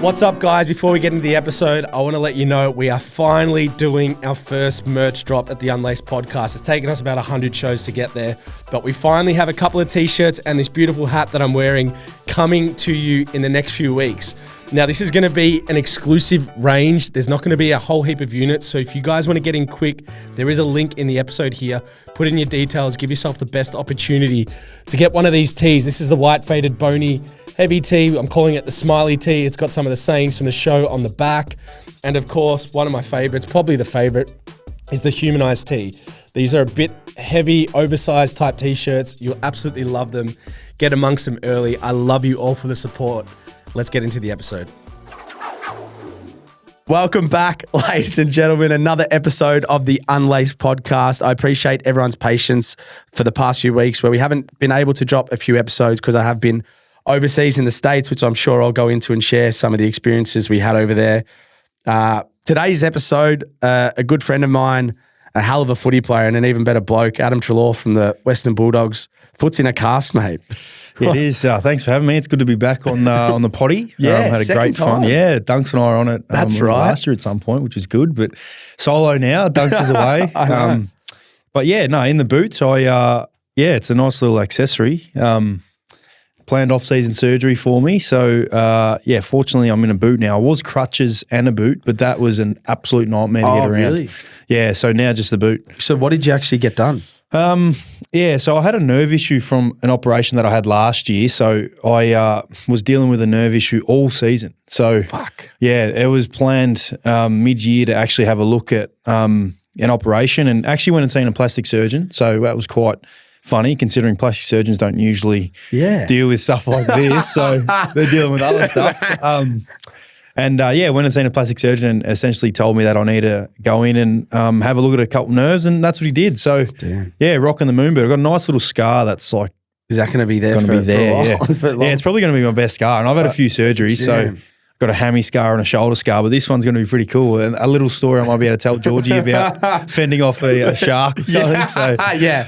What's up, guys? Before we get into the episode, I want to let you know we are finally doing our first merch drop at the Unlaced podcast. It's taken us about 100 shows to get there, but we finally have a couple of t-shirts and this beautiful hat that I'm wearing coming to you in the next few weeks. Now, this is going to be an exclusive range. There's not going to be a whole heap of units, so if you guys want to get in quick, there is a link in the episode here. Put in your details, give yourself the best opportunity to get one of these tees. This is the white faded bony heavy tee. I'm calling it the smiley tee. It's got some of the sayings from the show on the back. And of course, one of my favorites, probably the favorite, is the humanized tee. These are a bit heavy, oversized type t-shirts. You'll absolutely love them. Get amongst them early. I love you all for the support. Let's get into the episode. Welcome back, ladies and gentlemen. Another episode of the Unlaced podcast. I appreciate everyone's patience for the past few weeks where we haven't been able to drop a few episodes because I have been overseas in the States, which I'm sure I'll go into and share some of the experiences we had over there. Today's episode, a good friend of mine, a hell of a footy player and an even better bloke, Adam Treloar from the Western Bulldogs. Foot's in a cast, mate. It is. Thanks for having me. It's good to be back on the potty. Yeah, had a great time. fun. Yeah, Dunks and I are on it. That's right. Last year at some point, which is good, but solo now. Dunks is away. But yeah, no, in the boots. It's a nice little accessory. Planned off-season surgery for me. So, fortunately I'm in a boot now. I was crutches and a boot, but that was an absolute nightmare to get around. Really? Yeah, so now just the boot. So what did you actually get done? So I had a nerve issue from an operation that I had last year. So I was dealing with a nerve issue all season. So, it was planned mid-year to actually have a look at an operation and actually went and seen a plastic surgeon. So that was quite funny considering plastic surgeons don't usually deal with stuff like this. So they're dealing with other stuff. Went and seen a plastic surgeon and essentially told me that I need to go in and have a look at a couple nerves, and that's what he did. So, rocking the moon, but I've got a nice little scar that's like, is that going to be there for a while? Yeah. It's probably going to be my best scar, and I've had a few surgeries, so got a hammy scar and a shoulder scar, but this one's going to be pretty cool. And a little story I might be able to tell Georgie about fending off a shark or something. So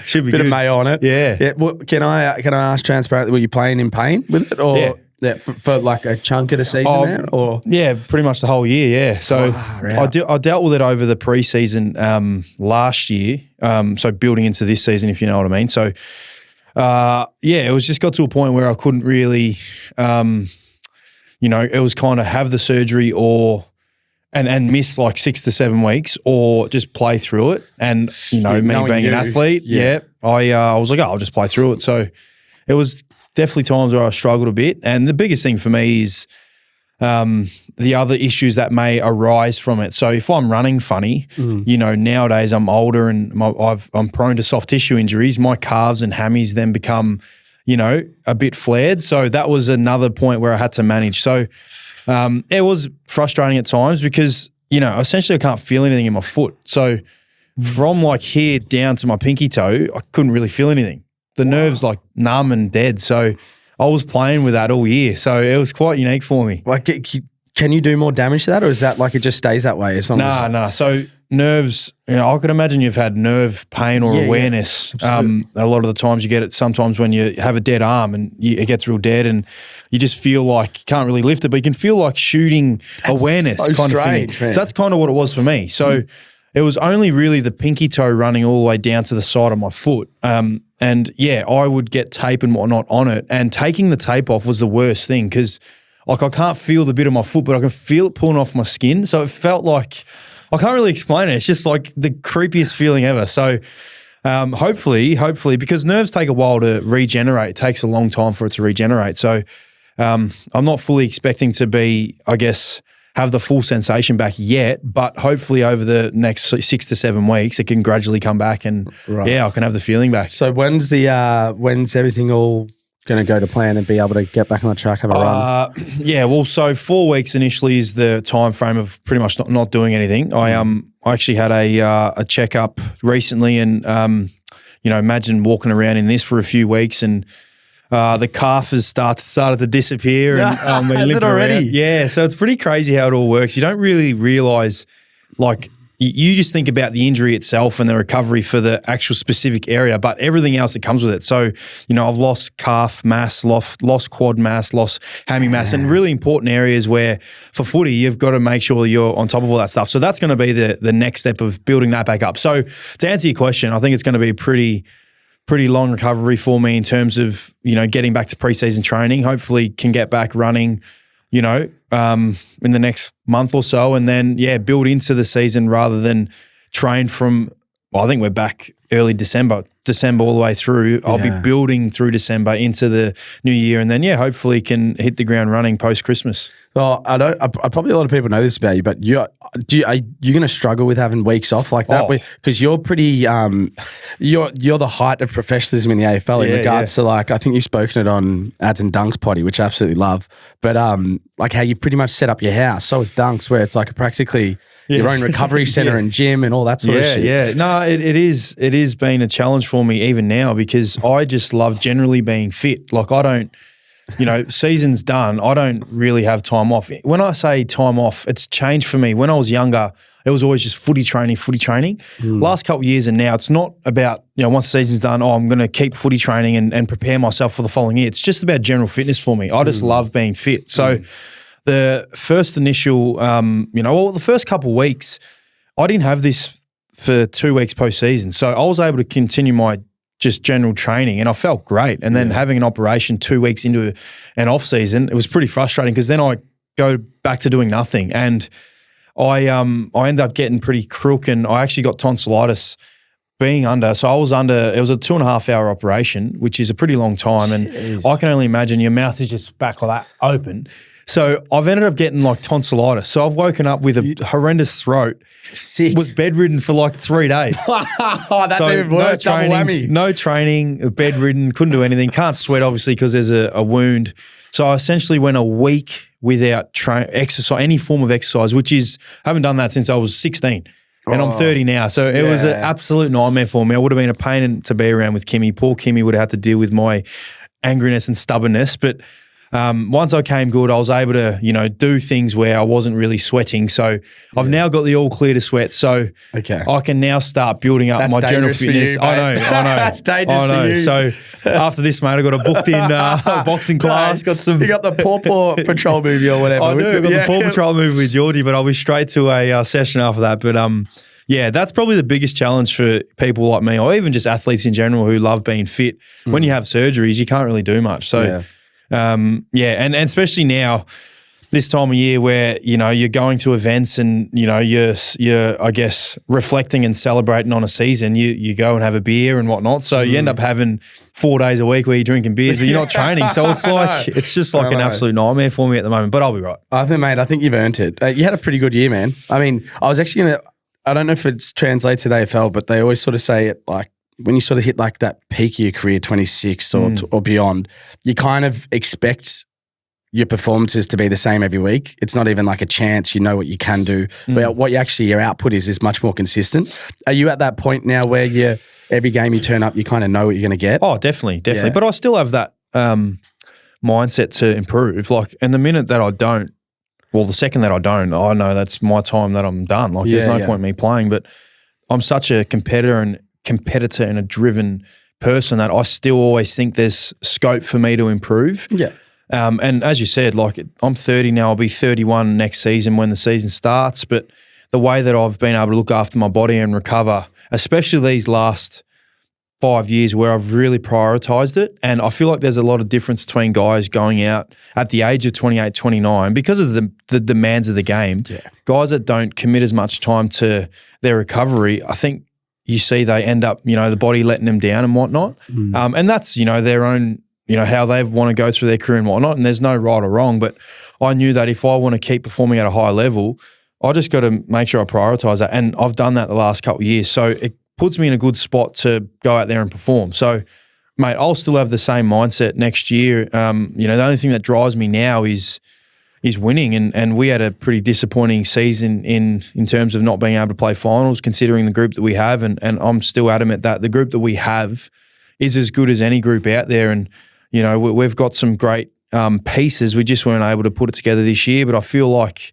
should be bit good. of mayo on it. Yeah. Well, can I ask transparently, were you playing in pain with it, or for like a chunk of the season there? Or pretty much the whole year. Yeah. So I dealt with it over the preseason last year. So building into this season, if you know what I mean. So it was just got to a point where I couldn't really. It was kind of have the surgery and miss like 6 to 7 weeks or just play through it. And, me being an athlete, I was like, I'll just play through it. So it was definitely times where I struggled a bit. And the biggest thing for me is the other issues that may arise from it. So if I'm running funny, nowadays I'm older and I'm prone to soft tissue injuries. My calves and hammies then become a bit flared. So that was another point where I had to manage. So it was frustrating at times because, essentially I can't feel anything in my foot. So from like here down to my pinky toe, I couldn't really feel anything. The nerve's like numb and dead. So I was playing with that all year. So it was quite unique for me. Like, can you do more damage to that, or is that like it just stays that way? No. So nerves, I could imagine you've had nerve pain or awareness. A lot of the times you get it sometimes when you have a dead arm and it gets real dead and you just feel like you can't really lift it, but you can feel like shooting awareness kind of thing. So that's kind of what it was for me. So it was only really the pinky toe running all the way down to the side of my foot. I would get tape and whatnot on it, and taking the tape off was the worst thing because like I can't feel the bit of my foot, but I can feel it pulling off my skin. So it felt like, I can't really explain it. It's just like the creepiest feeling ever. So hopefully, because nerves take a while to regenerate, it takes a long time for it to regenerate. So I'm not fully expecting to be, have the full sensation back yet, but hopefully over the next 6 to 7 weeks, it can gradually come back and I can have the feeling back. So when's everything all going to go to plan and be able to get back on the track, have a run? So 4 weeks initially is the time frame of pretty much not doing anything. I actually had a checkup recently, and imagine walking around in this for a few weeks and the calf has started to disappear. And is it already? Yeah, so it's pretty crazy how it all works. You don't really realise like you just think about the injury itself and the recovery for the actual specific area, but everything else that comes with it. So, I've lost calf mass, lost quad mass, lost hammy mass, and really important areas where for footy, you've got to make sure you're on top of all that stuff. So that's going to be the next step of building that back up. So to answer your question, I think it's going to be a pretty long recovery for me in terms of, getting back to preseason training. Hopefully can get back running, in the next month or so, and then, build into the season rather than train from, I think we're back early December all the way through. I'll be building through December into the new year, and then, hopefully can hit the ground running post-Christmas. Well, probably a lot of people know this about you, but are you going to struggle with having weeks off like that? Because you're pretty, you're the height of professionalism in the AFL in regards to, like, I think you've spoken it on Ads and Dunks potty, which I absolutely love. But like how you've pretty much set up your house. So is Dunks, where it's like practically your own recovery center and gym and all that sort of shit. Yeah, no, it is been a challenge for me even now, because I just love generally being fit. Like, I don't, season's done, I don't really have time off. When I say time off, it's changed for me. When I was younger, it was always just footy training. Last couple of years and now, it's not about, once the season's done, I'm going to keep footy training and prepare myself for the following year. It's just about general fitness for me. I just love being fit. So the first initial, the first couple of weeks, I didn't have this for 2 weeks post-season. So I was able to continue my just general training, and I felt great. And then having an operation 2 weeks into an off season, it was pretty frustrating, because then I go back to doing nothing, and I ended up getting pretty crook, and I actually got tonsillitis being under. So I was under. It was a 2.5 hour operation, which is a pretty long time, and I can only imagine your mouth is just back like that, open. So I've ended up getting like tonsillitis. So I've woken up with a horrendous throat. Sick. Was bedridden for like 3 days. That's even worse. Double whammy. No training, bedridden, couldn't do anything. Can't sweat, obviously, because there's a wound. So I essentially went a week without exercise, any form of exercise, which is, I haven't done that since I was 16. And I'm 30 now. So it was an absolute nightmare for me. I would have been a pain to be around with Kimmy. Poor Kimmy would have had to deal with my angriness and stubbornness. But once I came good, I was able to, do things where I wasn't really sweating. So I've now got the all clear to sweat. So I can now start building up my general fitness. You, I know. That's dangerous for you. So after this, mate, I got a booked in boxing class. You got the Paw Patrol movie or whatever. I do. I've got the Paw Patrol movie with Georgie, but I'll be straight to a session after that. But that's probably the biggest challenge for people like me, or even just athletes in general who love being fit. When you have surgeries, you can't really do much. So. And especially now, this time of year where, you're going to events and, you're I guess, reflecting and celebrating on a season, you go and have a beer and whatnot. So you end up having 4 days a week where you're drinking beers, but you're not training. So it's like, it's just like an absolute nightmare for me at the moment, but I'll be right. I think you've earned it. You had a pretty good year, man. I mean, I was actually I don't know if it's translated to the AFL, but they always sort of say it like, when you sort of hit like that peak of your career, 26 or beyond, you kind of expect your performances to be the same every week. It's not even like a chance. You know what you can do, but what your output is much more consistent. Are you at that point now where every game you turn up, you kind of know what you're going to get? Oh, definitely. Yeah. But I still have that mindset to improve. Like, and the minute that I don't, the second that I don't, I know that's my time that I'm done. Like, there's no point in me playing. But I'm such a competitor and a driven person that I still always think there's scope for me to improve. Yeah. And as you said, like, I'm 30 now, I'll be 31 next season when the season starts. But the way that I've been able to look after my body and recover, especially these last 5 years where I've really prioritized it. And I feel like there's a lot of difference between guys going out at the age of 28, 29 because of the demands of the game. Yeah. Guys that don't commit as much time to their recovery, I think, you see they end up, the body letting them down and whatnot. And that's, their own, how they want to go through their career and whatnot. And there's no right or wrong. But I knew that if I want to keep performing at a high level, I just got to make sure I prioritize that. And I've done that the last couple of years. So it puts me in a good spot to go out there and perform. So, mate, I'll still have the same mindset next year. The only thing that drives me now is winning, and we had a pretty disappointing season in terms of not being able to play finals, considering the group that we have, and I'm still adamant that the group that we have is as good as any group out there, and we've got some great pieces. We just weren't able to put it together this year, but I feel like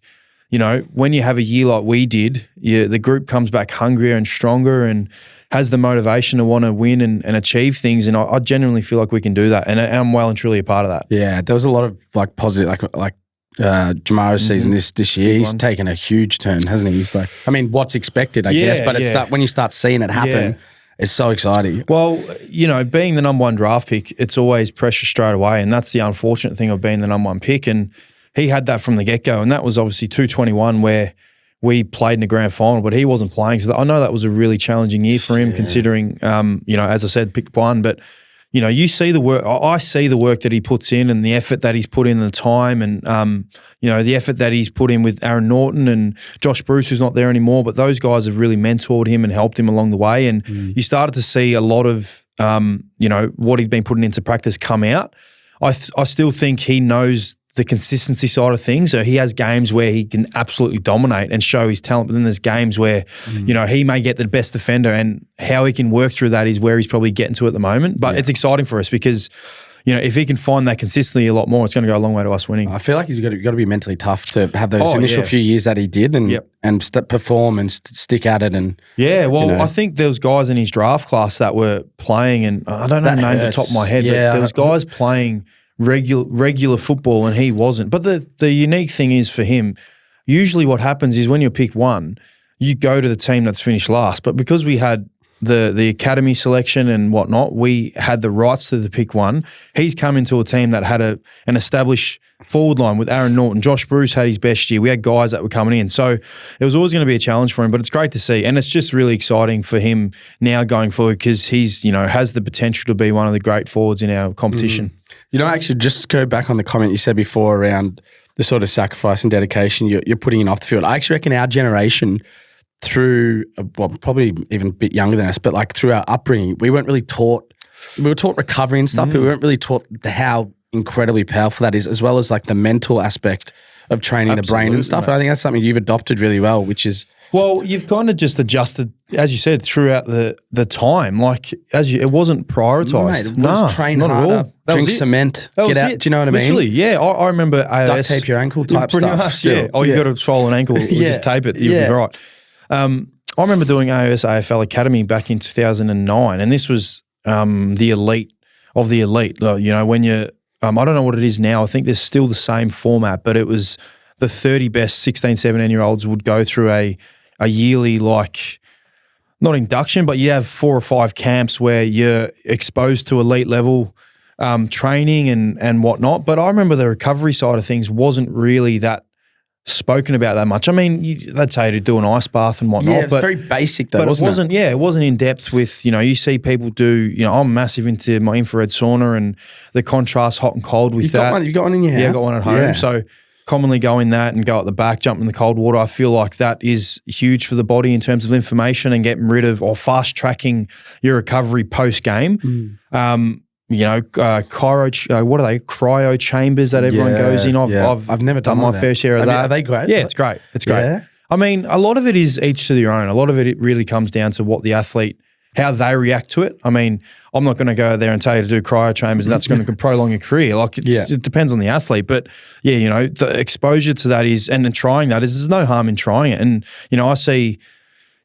you know, when you have a year like we did, the group comes back hungrier and stronger and has the motivation to want to win and achieve things. And I genuinely feel like we can do that. And I'm well and truly a part of that. Yeah, there was a lot of like positive, like Jamaro's season this year. He's taken a huge turn, hasn't he? He's like, I mean, what's expected, I guess, but it's when you start seeing it happen, it's so exciting. Well, you know, being the number 1 draft pick, it's always pressure straight away. And that's the unfortunate thing of being the number 1 pick. And he had that from the get-go. And that was obviously 221 where we played in the grand final, but he wasn't playing. So I know that was a really challenging year for him considering, you know, as I said, pick 1. But, you know, you see the work. I see the work that he puts in and the effort that he's put in, the time and, you know, the effort that he's put in with Aaron Norton and Josh Bruce, who's not there anymore. But those guys have really mentored him and helped him along the way. And you started to see a lot of, you know, what he'd been putting into practice come out. I still think he knows the consistency side of things. So he has games where he can absolutely dominate and show his talent, but then there's games where, you know, he may get the best defender and how he can work through that is where he's probably getting to at the moment. But it's exciting for us because, you know, if he can find that consistently a lot more, it's going to go a long way to us winning. I feel like he's got to be mentally tough to have those initial few years that he did and perform and stick at it. And well, you know. I think there was guys in his draft class that were playing, and I don't know the name off the top of my head, but there was guys playing regular football and he wasn't. But the unique thing is for him, usually what happens is when you pick 1, you go to the team that's finished last. But because we had the academy selection and whatnot, we had the rights to the pick 1. He's come into a team that had an established forward line with Aaron Norton. Josh Bruce had his best year. We had guys that were coming in. So it was always going to be a challenge for him, but it's great to see. And it's just really exciting for him now going forward because he's, you know, has the potential to be one of the great forwards in our competition. You know, actually, just to go back on the comment you said before around the sort of sacrifice and dedication you're putting in off the field. I actually reckon our generation through, well, probably even a bit younger than us, but like through our upbringing, we weren't really taught, we were taught recovery and stuff, but we weren't really taught how incredibly powerful that is, as well as like the mental aspect of training the brain and stuff. And I think that's something you've adopted really well, which is... Well, you've kind of just adjusted, as you said, throughout the time. Like, it wasn't prioritised. No, train not harder, at all. drink cement, get out. Do you know what I mean? Literally, yeah. I remember AOS. Duct tape your ankle type stuff. Much, yeah. Oh, you got to swallow an ankle or just tape it. You'll be right. I remember doing AOS AFL Academy back in 2009, and this was the elite of the elite. You know, when you, I don't know what it is now. I think there's still the same format, but it was the 30 best 16, 17-year-olds would go through a yearly, like, not induction, but you have 4 or 5 camps where you're exposed to elite level training and whatnot. But I remember the recovery side of things wasn't really that spoken about that much. I mean, they'd say to do an ice bath and whatnot. Yeah, it's very basic though, but wasn't it? Wasn't, yeah, it wasn't in depth with, you know, you see people do, you know, I'm massive into my infrared sauna and the contrast hot and cold with that. You've got one in your house? Yeah, I got one at home. Yeah. So commonly go in that and go at the back, jump in the cold water. I feel like that is huge for the body in terms of information and getting rid of or fast tracking your recovery post game. You know, what are they? Cryo chambers that everyone goes in. I've never done my fair share of that. Are they great? Yeah, it's great. It's great. Yeah. I mean, a lot of it is each to their own. A lot of it really comes down to what the athlete, how they react to it. I mean, I'm not going to go there and tell you to do cryo chambers and that's going to prolong your career. Like, it depends on the athlete. But yeah, you know, the exposure to that is, and then trying that is, there's no harm in trying it. And, you know, I see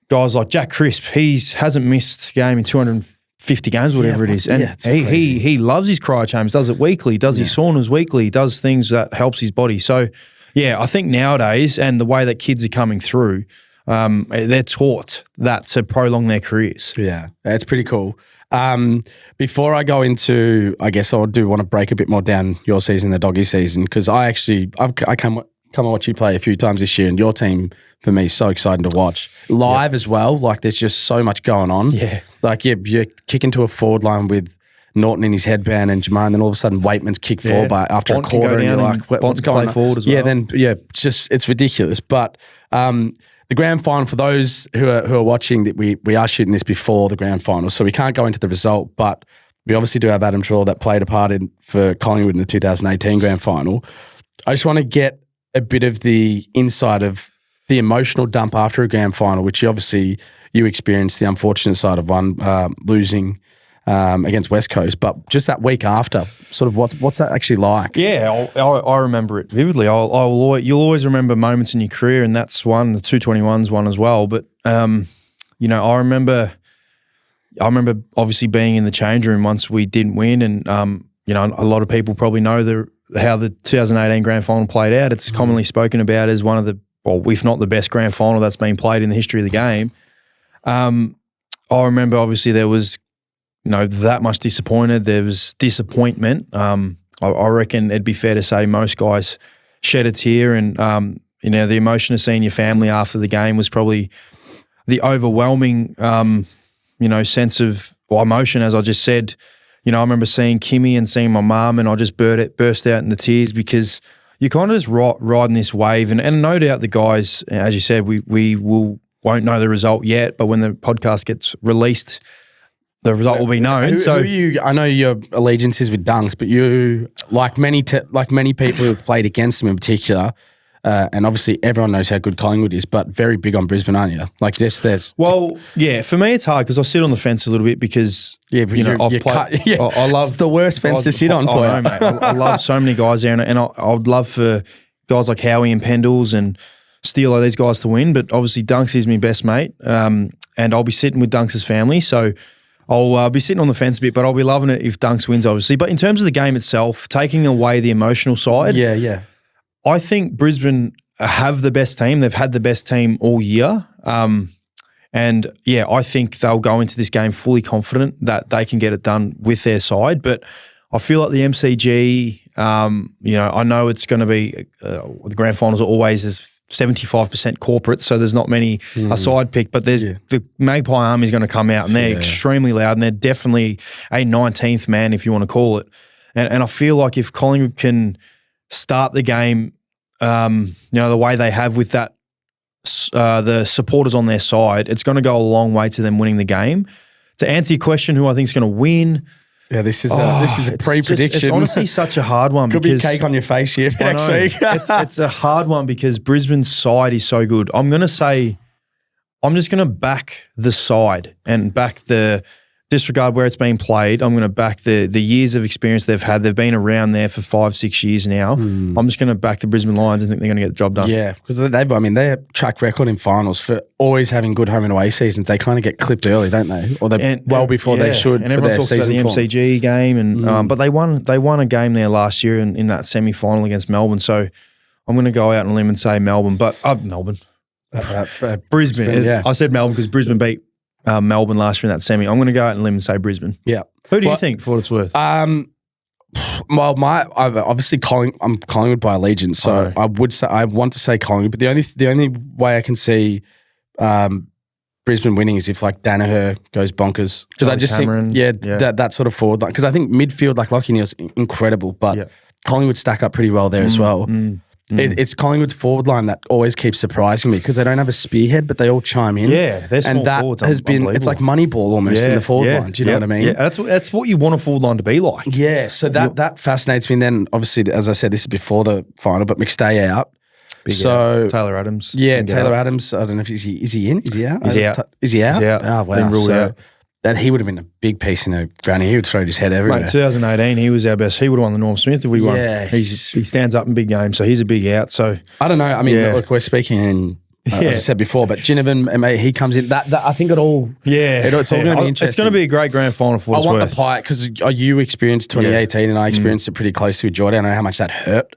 guys like Jack Crisp, hasn't missed a game in 250 games, whatever it is. And he loves his cryo chambers, does it weekly, does his saunas weekly, does things that helps his body. So yeah, I think nowadays and the way that kids are coming through, they're taught that to prolong their careers. Yeah, it's pretty cool. Before I go into, I guess I do want to break a bit more down your season, the doggy season, because I come and watch you play a few times this year, and your team for me is so exciting to watch live as well. Like there's just so much going on. Yeah, like you're kicking to a forward line with Norton in his headband and Jamar, and then all of a sudden Waitman's kick forward by after a quarter, and you're like, what's going on? Forward as well. It's ridiculous. But the grand final, for those who are watching, that we are shooting this before the grand final, so we can't go into the result, but we obviously do have Adam Treloar that played a part for Collingwood in the 2018 grand final. I just want to get a bit of the insight of the emotional dump after a grand final, which you experienced the unfortunate side of one, losing against West Coast. But just that week after, sort of what's that actually like? Yeah, I remember it vividly. You'll always remember moments in your career, and that's one. The 221's one as well. But you know, I remember obviously being in the change room once we didn't win, and you know, a lot of people probably know how the 2018 grand final played out. It's commonly spoken about as one of the, well, if not the best grand final that's been played in the history of the game. I remember obviously there was, you know, that much disappointed. There was disappointment. I reckon it'd be fair to say most guys shed a tear, and you know, the emotion of seeing your family after the game was probably the overwhelming, you know, sense of emotion. As I just said, you know, I remember seeing Kimmy and seeing my mum, and I just burst out into tears because you're kind of just riding this wave, and no doubt the guys, as you said, we won't know the result yet, but when the podcast gets released, the result will be known. I know your allegiance is with Dunks, but you, like many people who've played against them in particular, and obviously everyone knows how good Collingwood is, but very big on Brisbane, aren't you? Like well, yeah. For me, it's hard because I sit on the fence a little bit because you know, I've played. I love. It's the worst fence to sit on for you. Mate. I love so many guys there, and I would love for guys like Howie and Pendles and Steele, these guys to win. But obviously, Dunks is my best mate, and I'll be sitting with Dunks' family, so I'll be sitting on the fence a bit. But I'll be loving it if Dunks wins, obviously. But in terms of the game itself, taking away the emotional side, yeah. I think Brisbane have the best team. They've had the best team all year. And, yeah, I think they'll go into this game fully confident that they can get it done with their side. But I feel like the MCG, you know, I know it's going to be the grand finals are always as 75% corporate, so there's not many a side pick, but there's the Magpie Army is going to come out, and they're extremely loud, and they're definitely a 19th man, if you want to call it. And I feel like if Collingwood can start the game, you know, the way they have with that, the supporters on their side, it's going to go a long way to them winning the game. To answer your question, who I think is going to win? Yeah, this is a pre-prediction. It's honestly such a hard one. Could be cake on your face here next week. It's a hard one because Brisbane's side is so good. I'm just going to back the side and back the disregard where it's been played. I'm going to back the years of experience they've had. They've been around there for 5-6 years now. I'm just going to back the Brisbane Lions and think they're going to get the job done. Yeah, because their track record in finals for always having good home and away seasons, they kind of get clipped early, don't they? Or before they should. And everyone talks about the MCG game, and but they won a game there last year in that semi-final against Melbourne. So I'm going to go out on a limb and say Melbourne, but Brisbane. Yeah. I said Melbourne because Brisbane beat Melbourne last year in that semi. I'm going to go out on a limb and say Brisbane. Yeah. Who do you think, for what it's worth? Well, I'm Collingwood by allegiance, so I want to say Collingwood, but the only way I can see Brisbane winning is if like Danaher goes bonkers, because I just think that sort of forward line, because I think midfield like Lachie Neale's incredible, but Collingwood stack up pretty well there as well. It's Collingwood's forward line that always keeps surprising me because they don't have a spearhead, but they all chime in. Yeah, they're small and that forwards, has been it's like Moneyball almost in the forward line. Do you know what I mean? Yeah, that's what you want a forward line to be like. Yeah, so that fascinates me. And then obviously, as I said, this is before the final, but McStay out. Taylor Adams. Yeah, Taylor Adams. I don't know if is he in? Is he out? Is he out? Is he out? He's out. Oh, wow. Been ruled out. That he would have been a big piece in the granny. He would throw his head everywhere. Mate, 2018, he was our best. He would have won the Norm Smith if we won. He stands up in big games, so he's a big out. So I don't know. I mean, look, we're speaking in, as I said before, but Ginnivan, mate, he comes in. That I think it's all going to be interesting. It's going to be a great grand final for what it's worth. I want the pie because you experienced 2018 and I experienced it pretty closely with Jordan. I know how much that hurt.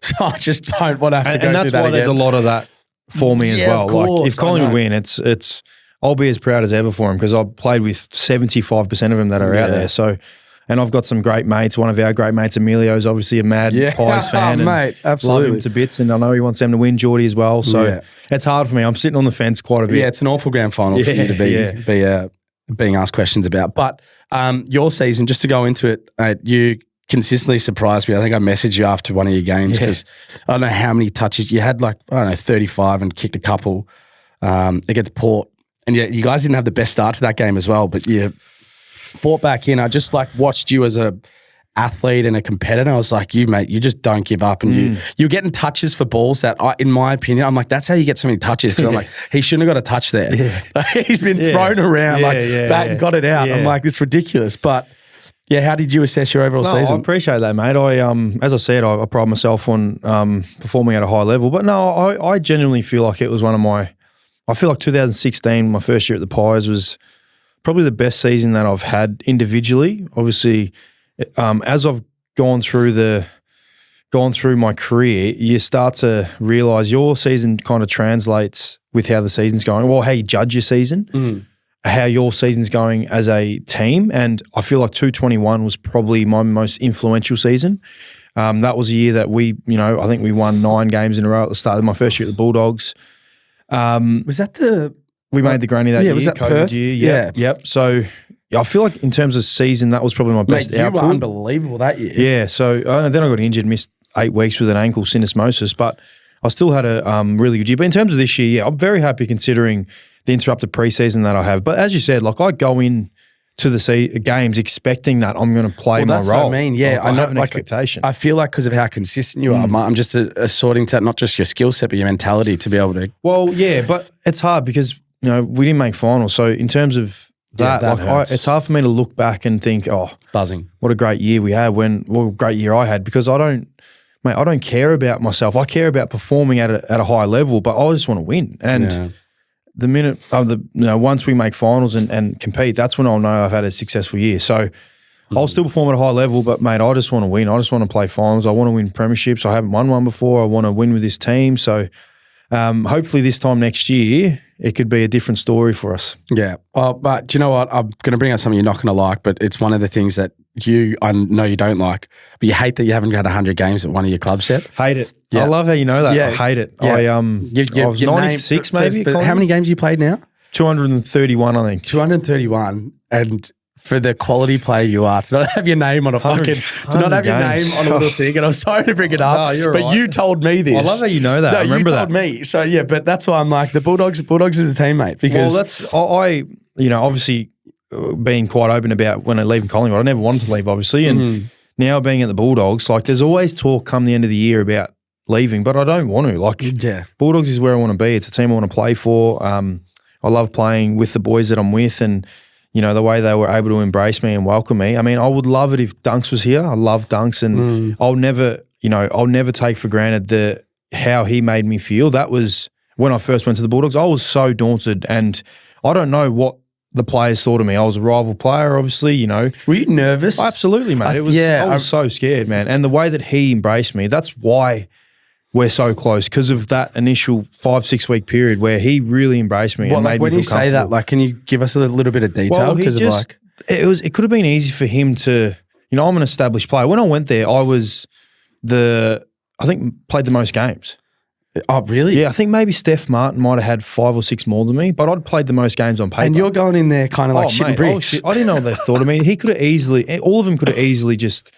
So I just don't want to have to go through that again. And that's why there's a lot of that for me as well. Of course, like if Collingwood win, it's I'll be as proud as ever for him because I've played with 75% of them that are out there. So, and I've got some great mates. One of our great mates, Emilio, is obviously a mad Pies fan. Mate, absolutely. Love him to bits, and I know he wants them to win, Geordie as well. So it's hard for me. I'm sitting on the fence quite a bit. Yeah, it's an awful grand final for you to be being asked questions about. But your season, just to go into it, you consistently surprised me. I think I messaged you after one of your games because I don't know how many touches you had. Like 35 and kicked a couple against Port. And yeah, you guys didn't have the best start to that game as well, but you fought back in. I just watched you as a athlete and a competitor. I was like, you mate, you just don't give up, and you're getting touches for balls that, in my opinion, I'm like, that's how you get so many touches. Because I'm like, he shouldn't have got a touch there. He's been thrown around bat and got it out. I'm like, it's ridiculous. But yeah, how did you assess your overall season? I appreciate that, mate. As I said, I pride myself on performing at a high level. But no, I genuinely feel like it was one of my. I feel like 2016, my first year at the Pies, was probably the best season that I've had individually. Obviously, as I've gone through my career, you start to realise your season kind of translates with how the season's going. Well, how you judge your season, how your season's going as a team. And I feel like 2021 was probably my most influential season. That was a year that I think we won 9 games in a row at the start of my first year at the Bulldogs. Was that we made the granny that year? Was that COVID Perth? year? Yep. So I feel like in terms of season, that was probably my best output. You were unbelievable that year. Yeah. So then I got injured, missed 8 weeks with an ankle syndesmosis, but I still had a really good year. But in terms of this year, I'm very happy considering the interrupted preseason that I have. But as you said, like I go in to the games expecting that I'm going to play my role. That's what I mean. Yeah, I have an expectation. I feel like because of how consistent you are, I'm just assorting to not just your skill set, but your mentality to be able to. Well, yeah, but it's hard because we didn't make finals. So in terms of that it's hard for me to look back and think, buzzing, what a great year we had. What a great year I had, because I don't care about myself. I care about performing at a high level, but I just want to win. And the minute once we make finals and compete, that's when I'll know I've had a successful year. So I'll still perform at a high level, but mate, I just want to win. I just want to play finals. I want to win premierships. I haven't won one before. I want to win with this team. So hopefully this time next year, it could be a different story for us. Yeah. But do you know what? I'm going to bring up something you're not going to like, but it's one of the things that I know you don't like, but you hate that you haven't had 100 games at one of your clubs yet. Hate it. Yeah. I love how you know that. Yeah. I hate it. Yeah. I was 96 maybe. How many games have you played now? 231, I think. 231. And for the quality player you are, to not have your name on a fucking, to not have your name on a little thing, and I'm sorry to bring it up, but right. You told me this. I love how you know that. No, I remember you told me. So yeah, but that's why I'm like, the Bulldogs is a teammate, because obviously being quite open about when I leave Collingwood, I never wanted to leave, obviously, and now being at the Bulldogs, like there's always talk come the end of the year about leaving, but I don't want to. Like, Bulldogs is where I want to be. It's a team I want to play for. I love playing with the boys that I'm with, and the way they were able to embrace me and welcome me. I mean, I would love it if Dunks was here. I love Dunks, and I'll never take for granted how he made me feel. That was when I first went to the Bulldogs. I was so daunted, and I don't know what the players thought of me. I was a rival player, obviously, Were you nervous? Absolutely, mate. I was so scared, man. And the way that he embraced me, that's why we're so close, because of that initial 5-6 week period where he really embraced me and made me feel comfortable. When you say that, like, can you give us a little bit of detail? Well, it could have been easy for him to, I'm an established player. When I went there, I was played the most games. Oh, really? Yeah, I think maybe Steph Martin might have had 5 or 6 more than me, but I'd played the most games on paper. And you're going in there kind of like shitting bricks. I didn't know what they thought of me. He could have all of them could have easily just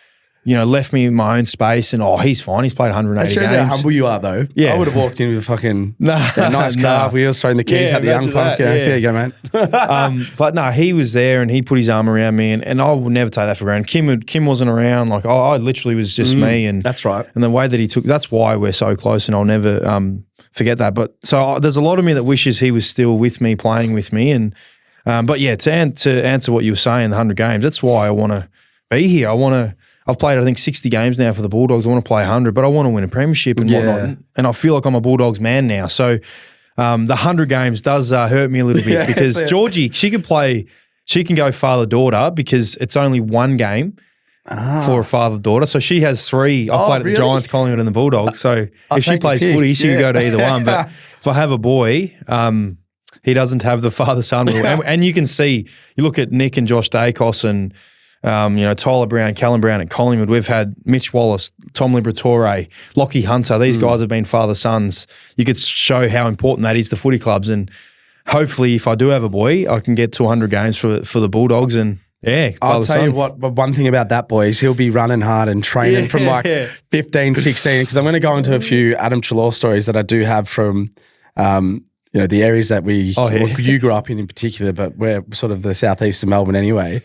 left me in my own space and, he's fine. He's played 180 games. That shows how humble you are, though. Yeah. I would have walked in with a fucking nice car, wheels, throwing the keys at the young punk. There you go, man. But no, he was there and he put his arm around me, and I would never take that for granted. Kim wasn't around. Like, I literally was just me. And that's right. And the way that he took, that's why we're so close, and I'll never forget that. But so there's a lot of me that wishes he was still with me, playing with me. And but yeah, to answer what you were saying, the 100 games, that's why I want to be here. I've played, I think, 60 games now for the Bulldogs. I want to play 100, but I want to win a premiership and whatnot. And I feel like I'm a Bulldogs man now. So the 100 games does hurt me a little bit because Georgie, she can go father-daughter because it's only one game for a father-daughter. So she has 3. I played at the Giants, Collingwood and the Bulldogs. So if she plays footy, she can go to either one. But if I have a boy, he doesn't have the father-son rule. And you can see, you look at Nick and Josh Dacos and Tyler Brown, Callum Brown at Collingwood. We've had Mitch Wallace, Tom Liberatore, Lockie Hunter. These guys have been father-sons. You could show how important that is to footy clubs. And hopefully, if I do have a boy, I can get to 100 games for the Bulldogs. And I'll tell you what, one thing about that boy is he'll be running hard and training from 15, 16. Because I'm going to go into a few Adam Treloar stories that I do have from the areas that you grew up in particular, but we're sort of the southeast of Melbourne anyway.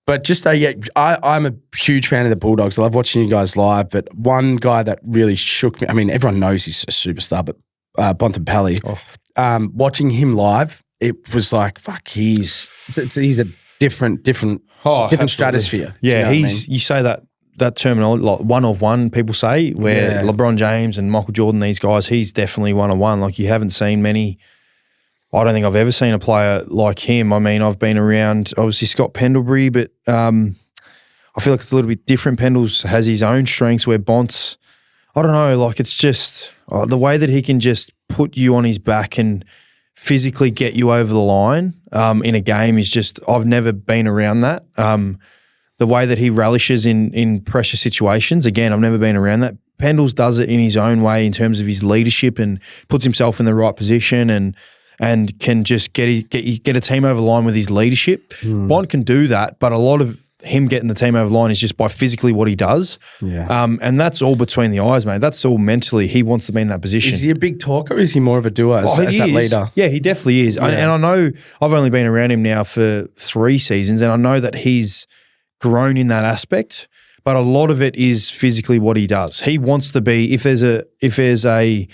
But just I'm a huge fan of the Bulldogs. I love watching you guys live. But one guy that really shook me. I mean, everyone knows he's a superstar, but Bontempelli. Watching him live, it was like, fuck, he's a different stratosphere. Yeah, you say that terminology, like one of one, people say, where LeBron James and Michael Jordan, these guys, he's definitely one of one. Like, you haven't seen many. I don't think I've ever seen a player like him. I mean, I've been around, obviously, Scott Pendlebury, but I feel like it's a little bit different. Pendles has his own strengths where Bont's, I don't know, like, it's just the way that he can just put you on his back and physically get you over the line in a game is just, I've never been around that. The way that he relishes in pressure situations, again, I've never been around that. Pendles does it in his own way in terms of his leadership and puts himself in the right position and can just get a team over the line with his leadership. Bont can do that, but a lot of him getting the team over the line is just by physically what he does. Yeah. And that's all between the eyes, mate. That's all mentally. He wants to be in that position. Is he a big talker or is he more of a doer as that leader? Yeah, he definitely is. Yeah. And I know I've only been around him now for 3 seasons, and I know that he's grown in that aspect, but a lot of it is physically what he does. He wants to be, if it's a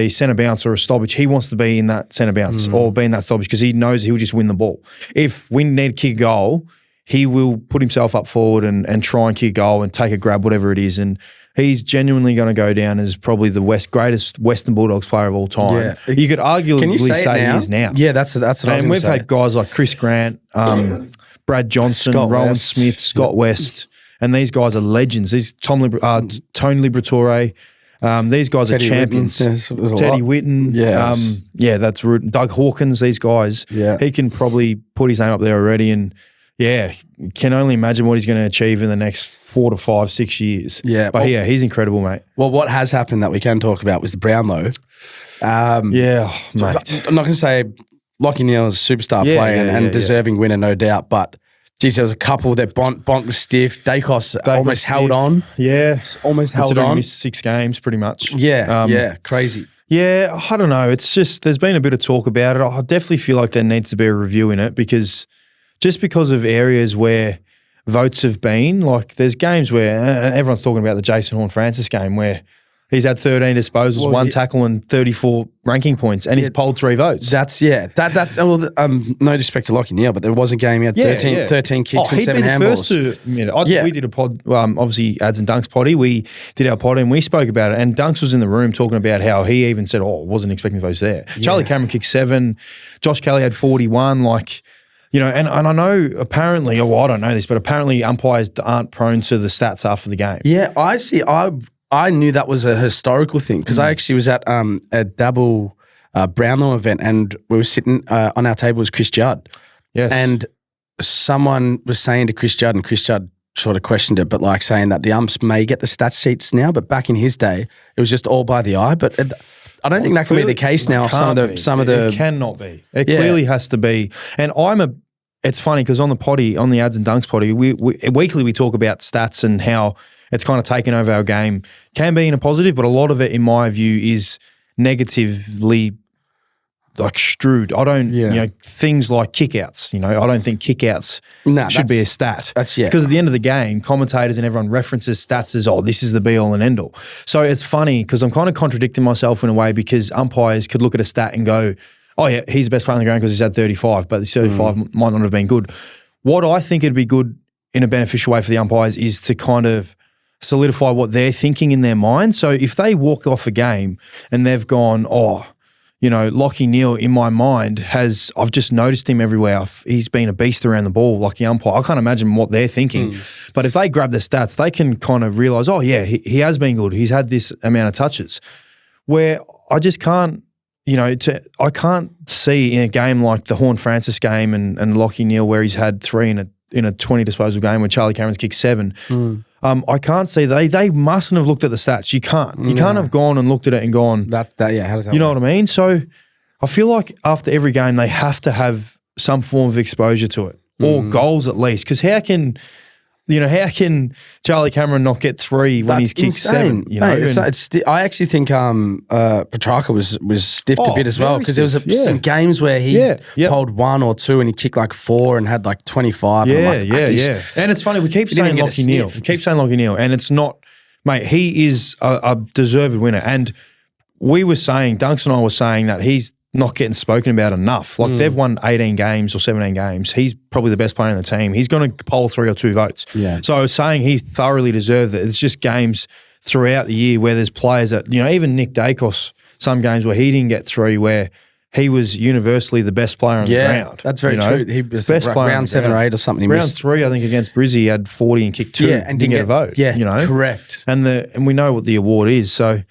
centre bounce or a stoppage, he wants to be in that centre bounce or be in that stoppage because he knows he'll just win the ball. If we need to kick a goal, he will put himself up forward and try and kick a goal and take a grab, whatever it is. And he's genuinely going to go down as probably the greatest Western Bulldogs player of all time. Yeah. You could arguably say he is now. Yeah, that's what I was going to say. And we've had guys like Chris Grant, Brad Johnson, Rowan Smith, Scott West, and these guys are legends. These Tony Liberatore. These guys are champions. Teddy Whitten. Yes. That's rude. Doug Hawkins, these guys. Yeah. He can probably put his name up there already and, can only imagine what he's going to achieve in the next 4 to 5, 6 years. Yeah. But he's incredible, mate. Well, what has happened that we can talk about was the Brownlow. Mate. I'm not going to say Lachie Neale is a superstar player and deserving winner, no doubt, but geez, there was a couple that Bont was stiff. Dacos almost held on. Yeah. Almost held on. Missed 6 games pretty much. Yeah, crazy. Yeah, I don't know. It's just, there's been a bit of talk about it. I definitely feel like there needs to be a review in it because of areas where votes have been, like there's games where, and everyone's talking about the Jason Horne-Francis game where he's had 13 disposals, 1 tackle and 34 ranking points, and he's polled 3 votes. That's no disrespect to Lachie Neale, but there was a game he had 13 kicks and 7 handballs. We did a pod, obviously Ads and Dunks potty. We did our pod and we spoke about it, and Dunks was in the room talking about how he even said, wasn't expecting votes there. Yeah. Charlie Cameron kicked 7, Josh Kelly had 41, and I know apparently, I don't know this, but apparently umpires aren't prone to the stats after the game. Yeah, I see. I knew that was a historical thing because I actually was at a double Brownlow event and we were sitting on our table was Chris Judd. Yes. And someone was saying to Chris Judd, and Chris Judd sort of questioned it, but saying that the umps may get the stats sheets now, but back in his day, it was just all by the eye. But I don't think that can be the case now. It cannot be. It clearly has to be. And it's funny because on the Ads and Dunks potty, weekly we talk about stats and how it's kind of taken over our game. Can be in a positive, but a lot of it, in my view, is negatively strewed. I don't, things like kickouts. I don't think kickouts should be a stat. Because at the end of the game, commentators and everyone references stats as, this is the be all and end all. So it's funny because I'm kind of contradicting myself in a way because umpires could look at a stat and go, he's the best player in the ground because he's had 35, but the 35 might not have been good. What I think it'd be good in a beneficial way for the umpires is to kind of solidify what they're thinking in their mind. So if they walk off a game and they've gone, Lachie Neale in my mind I've just noticed him everywhere. He's been a beast around the ball like the umpire. I can't imagine what they're thinking. But if they grab the stats, they can kind of realise, he has been good. He's had this amount of touches. Where I just can't, I can't see in a game like the Horne-Francis game and Lachie Neale where he's had 3 in a 20 disposal game where Charlie Cameron's kicked 7. I can't see they mustn't have looked at the stats. You can't. You can't have gone and looked at it and gone. How does that? You know what I mean? So I feel like after every game they have to have some form of exposure to it or goals at least. Because how can how can Charlie Cameron not get 3 when he's kicked insane. 7? You know, Mate, I actually think Petrarca was stiffed a bit as well, because there was some games where he pulled 1 or 2 and he kicked like 4 and had like 25. Yeah, and And it's funny, we keep saying Lachie Neale. We keep saying Lachie Neale, and it's not, mate, he is a deserved winner. And we were saying, Dunks and I were saying that he's not getting spoken about enough. Like they've won 18 games or 17 games. He's probably the best player in the team. He's going to poll 3 or 2 votes. Yeah. So I was saying he thoroughly deserved it. It's just games throughout the year where there's players that, even Nick Dacos, some games where he didn't get 3, where he was universally the best player on the ground. That's very true. He was best player round 7 or 8 or something. He round missed 3, I think, against Brizzy, he had 40 and kicked 2 and didn't get a vote. Yeah, correct. And we know what the award is. So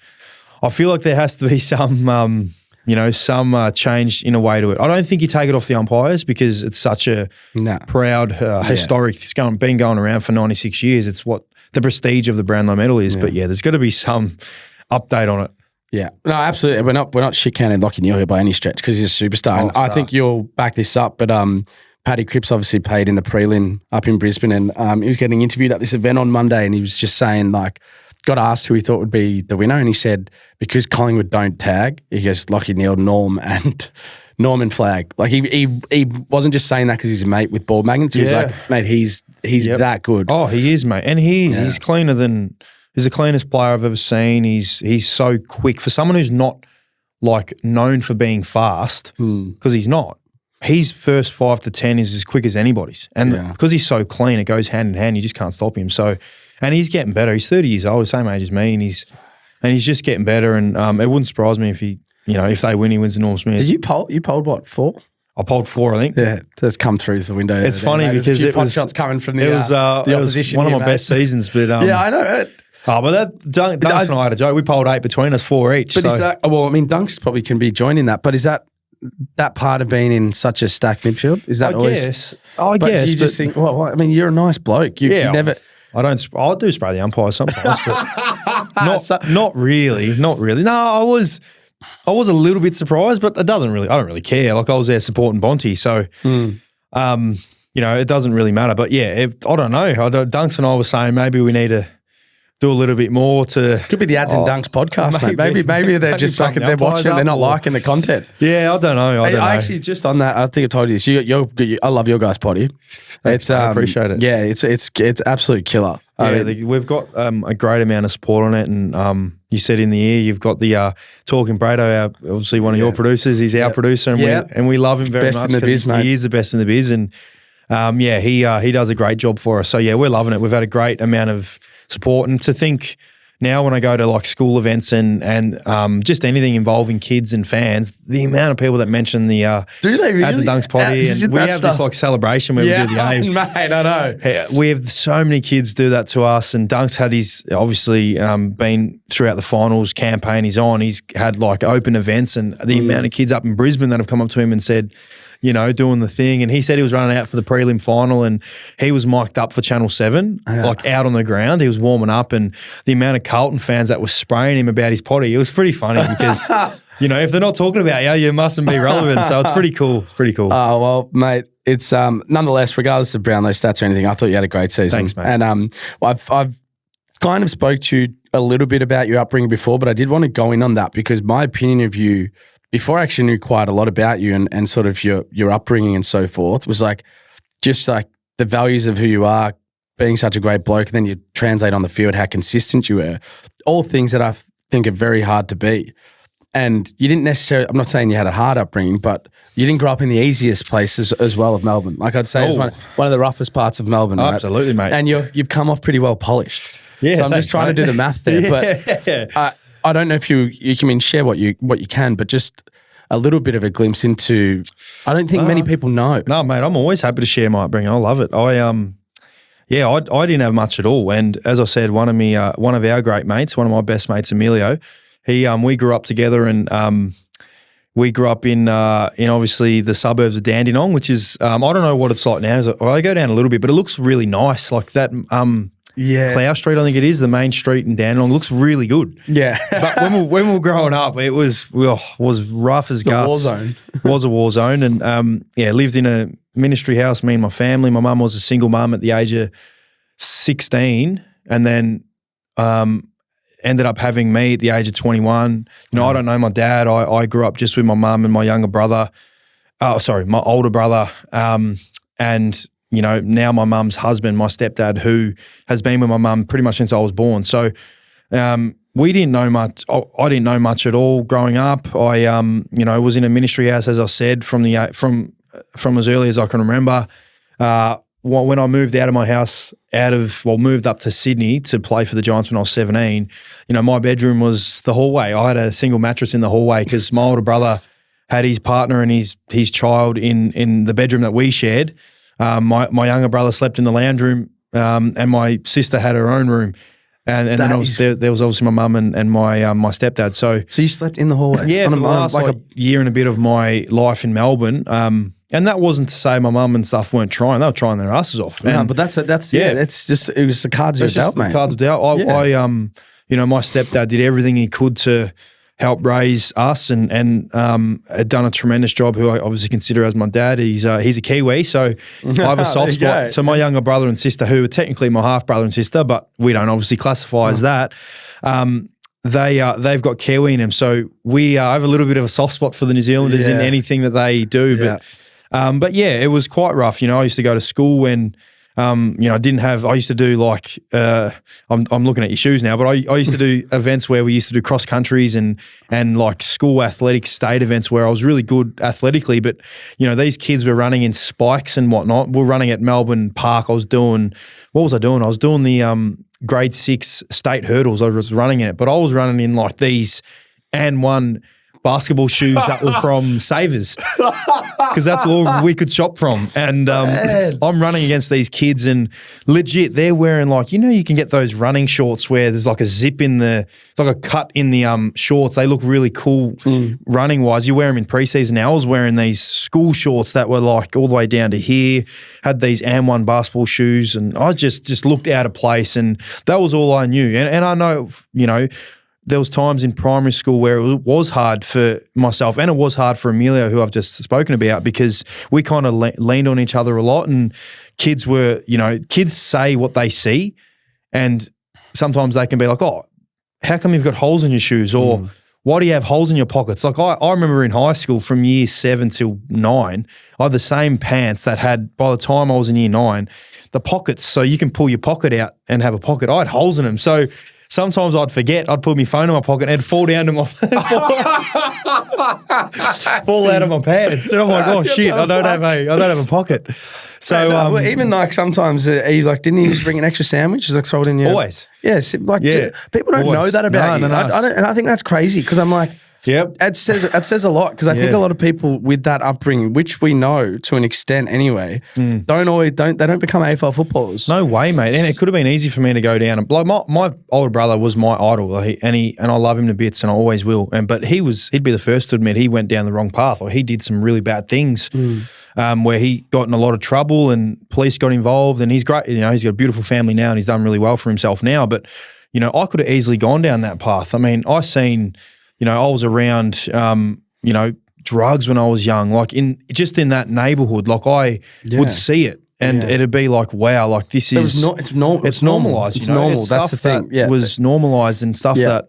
I feel like there has to be some change in a way to it. I don't think you take it off the umpires, because it's such a proud, historic. It's been going around for 96 years. It's what the prestige of the Brownlow medal is. But there's got to be some update on it. Yeah, no, absolutely. We're not shit-canning Lachie Neale here by any stretch, because he's a superstar. And I think you'll back this up. But Paddy Cripps obviously played in the prelim up in Brisbane, and he was getting interviewed at this event on Monday, and he was just saying, like, got asked who he thought would be the winner, and he said, because Collingwood don't tag, he goes Lachie Neale, Norm and Flag. Like he wasn't just saying that because he's a mate with ball magnets. He was like, mate, he's that good. Oh, he is, mate, and he's cleaner than. He's the cleanest player I've ever seen. He's so quick for someone who's not like known for being fast, because he's not. His first 5 to 10 is as quick as anybody's, and because he's so clean, it goes hand in hand. You just can't stop him. So. And he's getting better. He's 30 years old, the same age as me, and he's just getting better. And it wouldn't surprise me if if they win, he wins the Norm Smith. Did you poll? You polled what, 4? I polled 4, I think. Yeah, that's come through the window. It's funny because it was shots coming from the it was opposition. one of my best seasons, but yeah, I know. But that Dunks and I had a joke. We polled 8 between us, 4 each. But is that? Well, I mean, Dunks probably can be joining that. But is that part of being in such a stacked midfield? Is that I guess. Do you just think? Well, I mean, you're a nice bloke. You never. I do spray the umpires sometimes, but not really. Not really. No, I was a little bit surprised, but I don't really care. Like, I was there supporting Bonte, so it doesn't really matter. But I don't know. Dunks and I were saying maybe we need to do a little bit more to. Could be the Ads and Dunks podcast, mate. Maybe they're just fucking. They're watching and they're not liking the content. Yeah, I don't know. I actually, just on that, I think I told you this. I love your guys' potty. I appreciate it. Yeah, it's absolute killer. We've got a great amount of support on it, and you said in the ear you've got the Talking Brado, obviously one of your producers. He's our producer, and we love him very much. Best in the biz, mate. He is the best in the biz, and he does a great job for us. So we're loving it. We've had a great amount of support, and to think now when I go to like school events and just anything involving kids and fans, the amount of people that mention the do they really? Ads and Dunks potty, and we have this like celebration where we do the aim. Mate, I know. We have so many kids do that to us, and Dunks had his obviously been throughout the finals campaign he's on. He's had like open events, and the amount of kids up in Brisbane that have come up to him and said, doing the thing. And he said he was running out for the prelim final, and he was mic'd up for Channel 7, like out on the ground. He was warming up, and the amount of Carlton fans that were spraying him about his potty, it was pretty funny because, if they're not talking about you mustn't be relevant. So it's pretty cool. It's pretty cool. Oh, well, mate, it's nonetheless, regardless of Brownlow stats or anything, I thought you had a great season. Thanks, mate. And I've kind of spoke to you a little bit about your upbringing before, but I did want to go in on that because my opinion of you, before I actually knew quite a lot about you and sort of your upbringing and so forth, was like just like the values of who you are, being such a great bloke, and then you translate on the field how consistent you were. All things that I think are very hard to be. And you didn't necessarily, I'm not saying you had a hard upbringing, but you didn't grow up in the easiest places as well of Melbourne. Like I'd say it was one of the roughest parts of Melbourne. Oh, right? Absolutely, mate. And you've come off pretty well polished. Yeah, so I'm just trying to do the math there. But I don't know if you can share what you can, but just a little bit of a glimpse into, I don't think many people know. No, mate, I'm always happy to share my upbringing. I love it. I didn't have much at all. And as I said, one of our great mates, one of my best mates, Emilio, we grew up together, and we grew up in obviously the suburbs of Dandenong, which is, I don't know what it's like now. I go down a little bit, but it looks really nice. Like that, Clough Street, I think it is, the main street in Dandenong, looks really good. Yeah. But when we were growing up, it was rough as guts. War zone. Was a war zone. And lived in a ministry house, me and my family. My mum was a single mum at the age of 16 and then ended up having me at the age of 21. You know, I don't know my dad. I grew up just with my mum and my younger brother. My older brother. And, you know, now my mum's husband, my stepdad, who has been with my mum pretty much since I was born. So we didn't know much. I didn't know much at all growing up. I, you know, was in a ministry house, as I said, from as early as I can remember. When I moved out of my house, moved up to Sydney to play for the Giants when I was 17, you know, my bedroom was the hallway. I had a single mattress in the hallway because my older brother had his partner and his child in the bedroom that we shared. My younger brother slept in the lounge room, and my sister had her own room. And then there was obviously my mum and my stepdad. So you slept in the hallway? Yeah, for the last a year and a bit of my life in Melbourne. And that wasn't to say my mum and stuff weren't trying. They were trying their asses off. No, but that's just it was the cards you dealt, mate. Cards were dealt. You know, my stepdad did everything he could to help raise us and had done a tremendous job, who I obviously consider as my dad. He's a Kiwi, so I have a soft spot. So my younger brother and sister, who are technically my half brother and sister, but we don't obviously classify as that, they've got Kiwi in them. So I have a little bit of a soft spot for the New Zealanders in anything that they do. But yeah, it was quite rough. You know, I used to go to school when you know, I used to do like, I'm looking at your shoes now, but I used to do events where we used to do cross countries and like school athletics state events where I was really good athletically. But, you know, these kids were running in spikes and whatnot. We're running at Melbourne Park. I was doing the grade 6 state hurdles. I was running in it, but I was running in like these and one basketball shoes that were from Savers because that's all we could shop from. And I'm running against these kids and legit they're wearing like, you know, you can get those running shorts where there's like a zip it's like a cut in the shorts. They look really cool running wise. You wear them in preseason now. I was wearing these school shorts that were like all the way down to here, had these AN1 basketball shoes, and I just looked out of place, and that was all I knew. And I know, you know, there was times in primary school where it was hard for myself and it was hard for Emilio, who I've just spoken about, because we kind of leaned on each other a lot, and kids say what they see, and sometimes they can be like, oh, how come you've got holes in your shoes? Or why do you have holes in your pockets? Like I remember in high school from year 7 till 9, I had the same pants that had, by the time I was in year 9, the pockets, so you can pull your pocket out and have a pocket. I had holes in them. So sometimes I'd forget. I'd put my phone in my pocket and it'd fall down to my fall out of my pants. And I'm like, oh shit, I don't have a pocket. So well, even like sometimes, you like, didn't you just bring an extra sandwich? Just like throw it in your always. Yes, people don't know that about you. And I think that's crazy because I'm like, yep. It says a lot because I think a lot of people with that upbringing, which we know to an extent anyway, don't become AFL footballers. No way, mate. And it could have been easy for me to go down. Like my older brother was my idol, and I love him to bits, and I always will. But he'd be the first to admit he went down the wrong path, or he did some really bad things, where he got in a lot of trouble and police got involved. And he's great. You know, he's got a beautiful family now, and he's done really well for himself now. But you know, I could have easily gone down that path. I mean, I was around, you know, drugs when I was young, like in that neighbourhood, like I would see it and it'd be like, wow, like this is, it's normalised. It's normal. That's the thing. It was normalised and stuff that,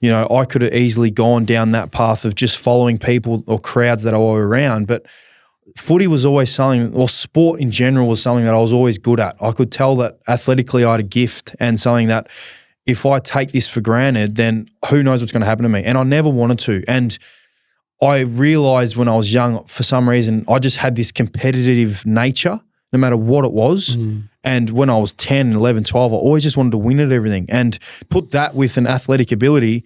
you know, I could have easily gone down that path of just following people or crowds that I were around. But footy was always something, or sport in general was something that I was always good at. I could tell that athletically I had a gift, and something that if I take this for granted, then who knows what's going to happen to me. And I never wanted to. And I realised when I was young, for some reason, I just had this competitive nature, no matter what it was. And when I was 10, 11, 12, I always just wanted to win at everything. And put that with an athletic ability,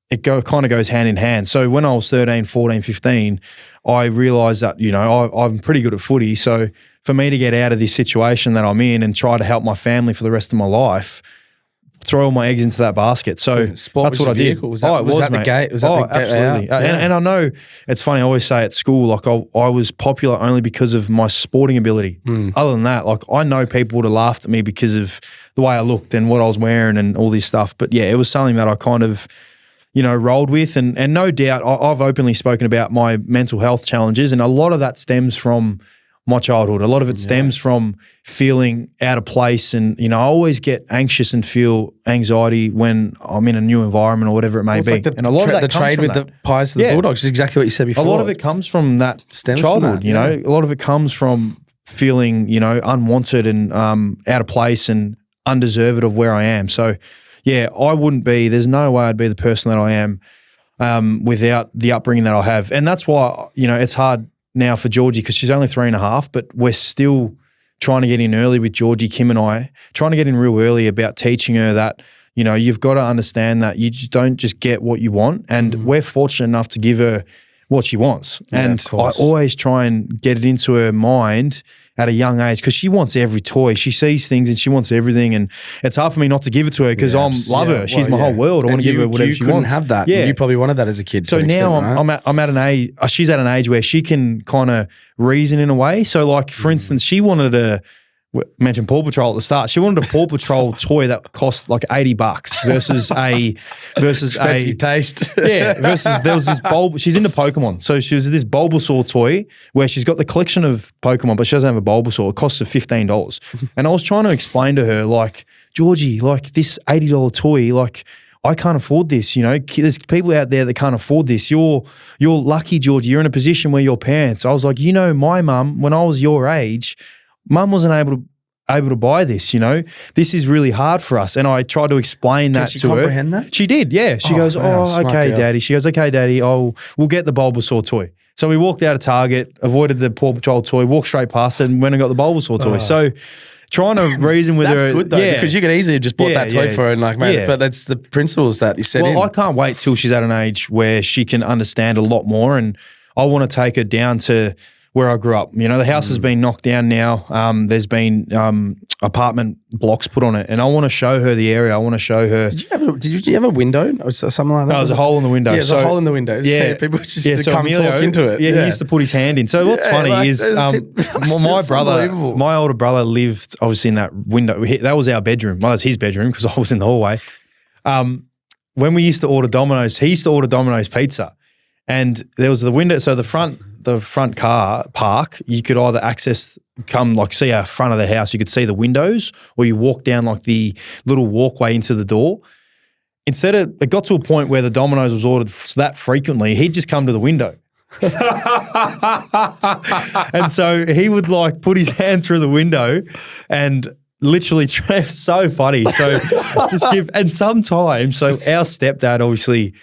it kind of goes hand in hand. So when I was 13, 14, 15, I realised that, you know, I'm pretty good at footy. So for me to get out of this situation that I'm in and try to help my family for the rest of my life, throw all my eggs into that basket. So that's what I did. Was that the gate? Was that the gate? Absolutely. And I know it's funny. I always say at school, like I was popular only because of my sporting ability. Other than that, like I know people would have laughed at me because of the way I looked and what I was wearing and all this stuff. But yeah, it was something that I kind of, you know, rolled with. And no doubt I've openly spoken about my mental health challenges, and a lot of that stems from my childhood. A lot of it stems from feeling out of place, and I always get anxious and feel anxiety when I'm in a new environment or whatever it may be. Like and a lot of that the comes trade from with that. the Pies to the Bulldogs is exactly what you said before. A lot of it comes from that childhood. A lot of it comes from feeling unwanted and out of place and undeserved of where I am. So I wouldn't be. There's no way I'd be the person that I am without the upbringing that I have, and that's why it's hard now for Georgie because she's only 3.5, but we're still trying to get in early with Georgie, Kim and I, trying to get in real early about teaching her that, you've got to understand that you just don't just get what you want. And we're fortunate enough to give her what she wants. And I always try and get it into her mind at a young age because she wants every toy. She sees things and she wants everything, and it's hard for me not to give it to her because I love her. She's my whole world. I want to give her whatever she wants. You couldn't have that. Yeah. You probably wanted that as a kid. So now I'm at an age, she's at an age where she can kind of reason in a way. So like, for instance, she wanted mentioned Paw Patrol at the start. She wanted a Paw Patrol toy that cost like $80 versus expensive taste. Versus there was this she's into Pokemon. So she was this Bulbasaur toy where she's got the collection of Pokemon, but she doesn't have a Bulbasaur. It costs her $15. And I was trying to explain to her, like, Georgie, like this $80 toy, like, I can't afford this, There's people out there that can't afford this. You're lucky, Georgie. You're in a position where your parents. I was like, my mum, when I was your age, Mum wasn't able to buy this, This is really hard for us. And I tried to explain that to her. Can she comprehend that? She did, yeah. She goes, okay, Daddy. She goes, okay, Daddy, we'll get the Bulbasaur toy. So we walked out of Target, avoided the Paw Patrol toy, walked straight past it and went and got the Bulbasaur toy. So trying to reason with her. That's good though, because you could easily have just bought that toy for her and but that's the principles that you set in. Well, I can't wait till she's at an age where she can understand a lot more, and I want to take her down to where I grew up. The house has been knocked down now. There's been apartment blocks put on it, and I want to show her the area. I want to show her. Did you have a window or something like that? No, there's a hole in the window. Yeah, there's a hole in the window. Yeah, people just come Emilio, talk into it. Yeah, he used to put his hand in. So what's funny is my older brother lived obviously in that window. That was our bedroom. Well, that was his bedroom because I was in the hallway. When we used to order Domino's, he used to order Domino's pizza. And there was the window, so the front car park, you could either see our front of the house, you could see the windows, or you walk down like the little walkway into the door. It got to a point where the Domino's was ordered that frequently, he'd just come to the window. And so he would like put his hand through the window and literally, so funny. So and sometimes, so our stepdad obviously,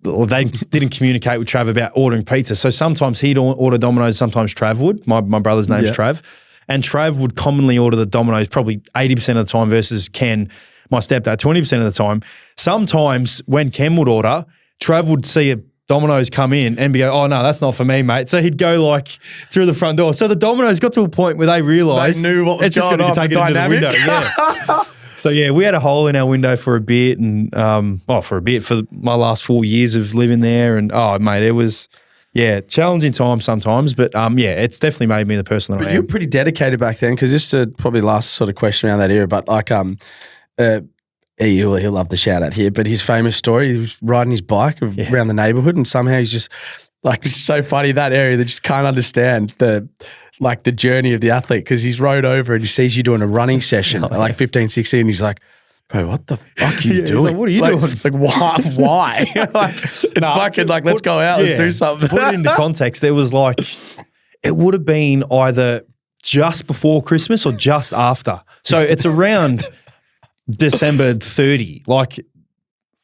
they didn't communicate with Trav about ordering pizza. So sometimes he'd order Domino's, sometimes Trav would. My brother's name's Trav. And Trav would commonly order the Domino's probably 80% of the time versus Ken, my stepdad, 20% of the time. Sometimes when Ken would order, Trav would see a Domino's come in and go, oh, no, that's not for me, mate. So he'd go like through the front door. So the Domino's got to a point where they realised they knew what was it's just going to take it into the window. Yeah. So, we had a hole in our window for a bit and, for my last 4 years of living there. And, mate, it was, challenging times sometimes. But, it's definitely made me the person that I am. You were pretty dedicated back then because this is probably last sort of question around that era. But, like, he'll love the shout out here. But his famous story, he was riding his bike around the neighbourhood and somehow he's just, like, it's so funny, that area, they just can't understand the journey of the athlete because he's rode over and he sees you doing a running session at like 15, 16. He's like, bro, what the fuck are you doing? Like, what are you doing? Like, why? It's fucking like, let's go out, let's do something. To put it into context, there was like, it would have been either just before Christmas or just after. So it's around December 30. Like,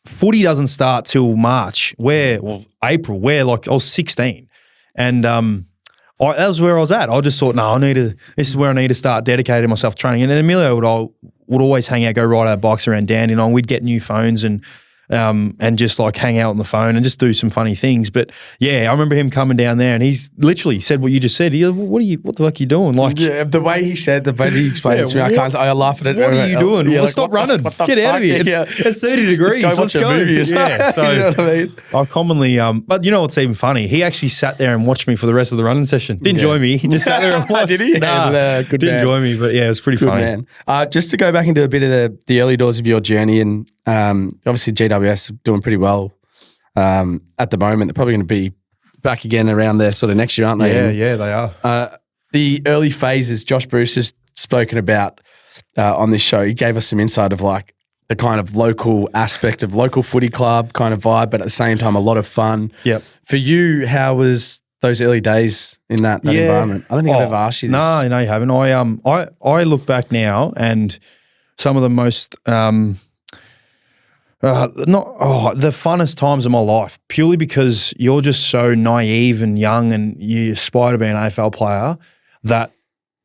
footy doesn't start till March, April, where like I was 16. And, that was where I was at. I just thought, this is where I need to start dedicating myself to training. And then Emilio would always hang out, go ride our bikes around Dandenong. We'd get new phones and just like hang out on the phone and just do some funny things. But I remember him coming down there and he's literally said what you just said. He goes, what the fuck are you doing? Like, the way he explained it to me, I laugh at it. What are you doing? Well, stop running. Get out of here. It's 30 degrees. Let's go. Yeah, so you know what I mean? I commonly, but you know what's even funny? He actually sat there and watched me for the rest of the running session. Didn't join me. He just sat there and watched. Did he? Nah, good didn't join me, but it was pretty funny. Man. Just to go back into a bit of the early doors of your journey and obviously GWS are doing pretty well at the moment. They're probably going to be back again around there sort of next year, aren't they? Yeah, they are. the early phases Josh Bruce has spoken about on this show. He gave us some insight of like the kind of local aspect of local footy club kind of vibe, but at the same time, a lot of fun. Yep. For you, how was those early days in that environment? I don't think I've ever asked you this. No, you haven't. I look back now and some of the most the funnest times of my life, purely because you're just so naive and young and you aspire to be an AFL player that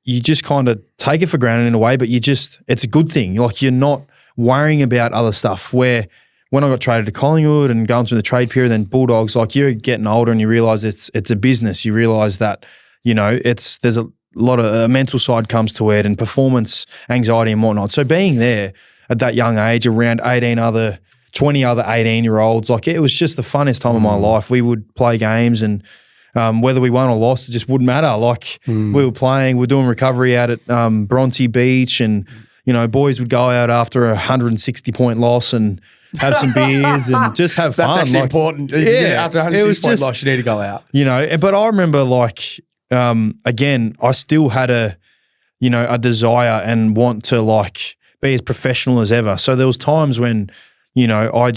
you just kind of take it for granted in a way, but it's a good thing. Like, you're not worrying about other stuff. Where when I got traded to Collingwood and going through the trade period, then Bulldogs, like, you're getting older and you realise it's a business. You realise that, there's a lot of a mental side comes to it and performance anxiety and whatnot. So being there at that young age around 20 other 18-year-olds, like, it was just the funnest time of my life. We would play games and whether we won or lost, it just wouldn't matter. Like, we were playing, we're doing recovery out at Bronte Beach, and, boys would go out after a 160-point loss and have some beers and just have fun. That's actually important. Yeah. After a 160-point loss, you need to go out. But I remember, like, again, I still had a desire and want to, like, be as professional as ever. So there was times when, I would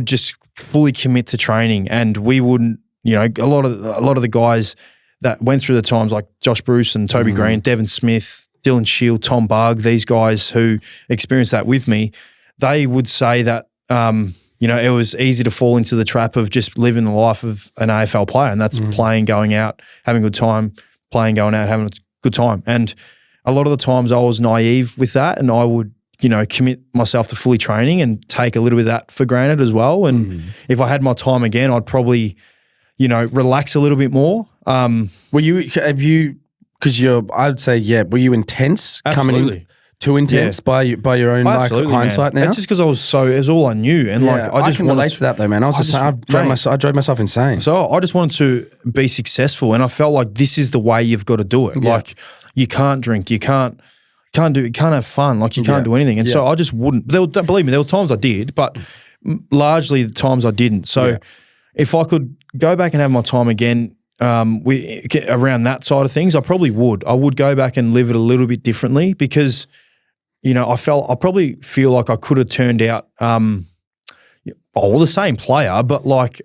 just fully commit to training, and we wouldn't, a lot of the guys that went through the times, like Josh Bruce and Toby Green, Devon Smith, Dylan Shield, Tom Bug, these guys who experienced that with me, they would say that, it was easy to fall into the trap of just living the life of an AFL player, and that's playing, going out, having a good time, playing, going out, having a good time. And a lot of the times I was naive with that, and I would, commit myself to fully training and take a little bit of that for granted as well. And if I had my time again, I'd probably, relax a little bit more. Were you intense? Absolutely. Coming in too intense by your own hindsight now? It's just because it was all I knew. And I just can relate to that though, man. I drove myself insane. So I just wanted to be successful, and I felt like this is the way you've got to do it. Yeah. Like, you can't drink, you can't have fun, like, you can't do anything. And so I just wouldn't. Believe me, there were times I did, but largely the times I didn't. So if I could go back and have my time again, around that side of things, I probably would. I would go back and live it a little bit differently, because, I probably feel like I could have turned out, the same player, but, like,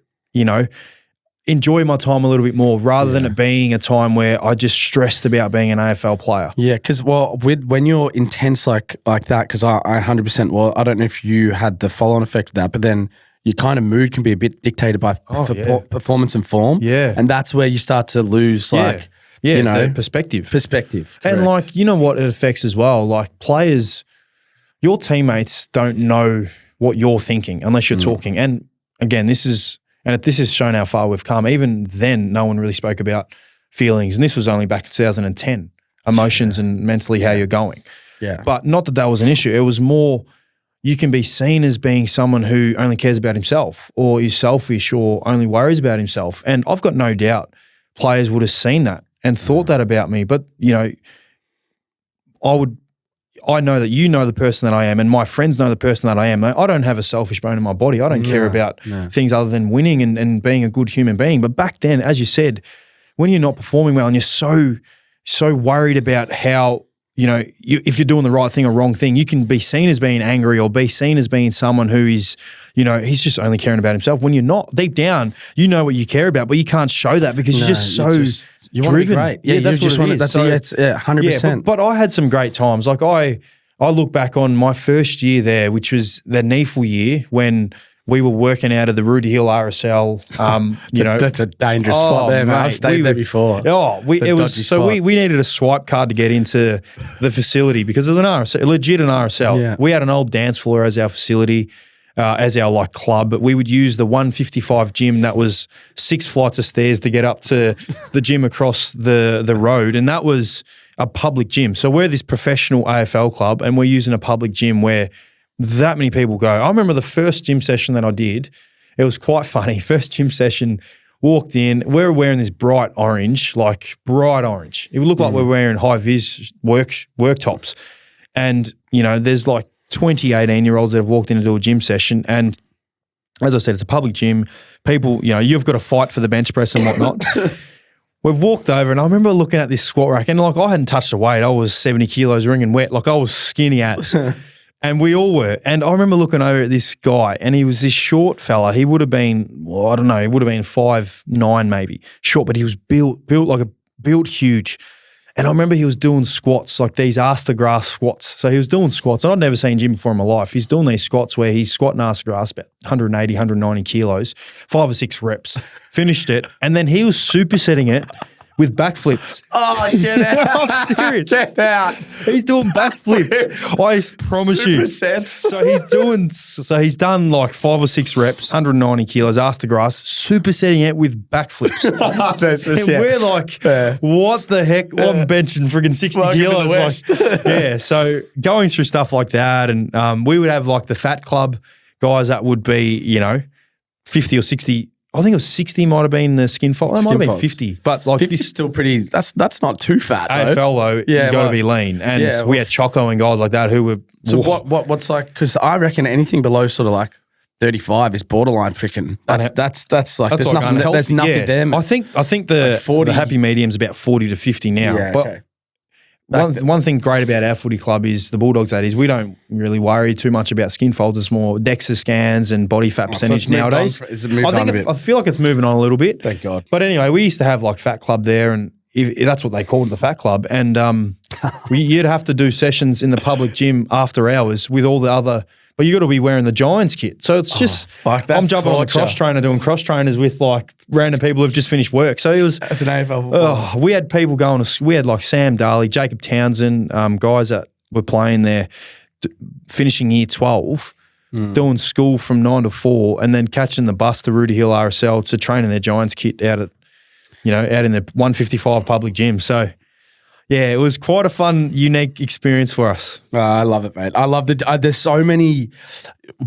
enjoy my time a little bit more, rather than it being a time where I just stressed about being an AFL player. Yeah, because when you're intense like that, because I 100%, I don't know if you had the follow-on effect of that, but then your kind of mood can be a bit dictated by performance and form. Yeah. And that's where you start to lose the perspective. Correct. And, like, what it affects as well, like, players, your teammates don't know what you're thinking unless you're talking. And again, this has shown how far we've come. Even then, no one really spoke about feelings. And this was only back in 2010, emotions and mentally how you're going. Yeah. But not that was an issue. It was more, you can be seen as being someone who only cares about himself, or is selfish, or only worries about himself. And I've got no doubt players would have seen that and thought that about me. But, I know that you know the person that I am, and my friends know the person that I am. I don't have a selfish bone in my body. I don't care about things other than winning and being a good human being. But back then, as you said, when you're not performing well and you're so worried about how, if you're doing the right thing or wrong thing, you can be seen as being angry, or be seen as being someone who is, he's just only caring about himself. When you're not, deep down, you know what you care about, but you can't show that because you're just so you driven. Want to be great. Yeah, that's what it is. That's 100%. Yeah, but I had some great times. Like, I look back on my first year there, which was the NEFL year, when we were working out of the Rudy Hill RSL. That's a dangerous spot there, man. I've stayed there before. We needed a swipe card to get into the facility because it was an RSL, legit an RSL. Yeah. We had an old dance floor as our facility, as our, like, club, but we would use the 155 gym that was 6 flights of stairs to get up to the gym across the road, and that was a public gym. So we're this professional AFL club, and we're using a public gym where that many people go. I remember the first gym session that I did, it was quite funny. First gym session, walked in, we're wearing this bright orange. It would look like we're wearing high-vis work tops. And, there's like 20 18-year-olds that have walked in to do a gym session. And as I said, it's a public gym. People, you've got to fight for the bench press and whatnot. we've walked over and I remember looking at this squat rack and like I hadn't touched a weight. I was 70 kilos wringing wet. Like I was skinny as. And we all were. And I remember looking over at this guy and he was this short fella. He would have been, well, I don't know, he would have been 5'9" maybe. Short, but he was built huge. And I remember he was doing squats, like these arse to grass squats. So he was doing squats. And I'd never seen Jim before in my life. He's doing these squats where he's squatting arse to grass about 180, 190 kilos, 5 or 6 reps, finished it. And then he was supersetting it with backflips. Oh, get out. I'm serious. Get out. He's doing backflips. I promise you. Supersets. So he's done like 5 or 6 reps, 190 kilos, arse to grass, supersetting it with backflips. We're like, what the heck? I'm benching friggin' 60 kilos. Like, so going through stuff like that, and we would have like the fat club guys that would be, 50 or 60. I think it was 60 might have been the skin fold. It might have been 50. But like 50 is still pretty, that's not too fat though. AFL though, you got to be lean. And we had Choco and guys like that who were... So what's like, because I reckon anything below sort of like 35 is borderline freaking. That's like, there's nothing there. Man. I think the 40, the happy medium's about 40 to 50 now. Yeah, but okay. One thing great about our footy club is the Bulldogs, that is, we don't really worry too much about skin folds. It's more DEXA scans and body fat percentage nowadays. I feel like it's moving on a little bit. Thank God. But anyway, we used to have like fat club there, and that's what they called it, the fat club. And you'd have to do sessions in the public gym after hours with all the other. But you got to be wearing the Giants kit. So it's just, I'm jumping on the cross trainer, doing cross trainers with like random people who've just finished work. So it was. As an AFL. We had people going to, we had like Sam Darley, Jacob Townsend, guys that were playing there, finishing year 12, doing school from 9 to 4, and then catching the bus to Rudy Hill RSL to train in their Giants kit out in the 155 public gym. So, yeah, it was quite a fun, unique experience for us. I love it, mate. I love there's so many,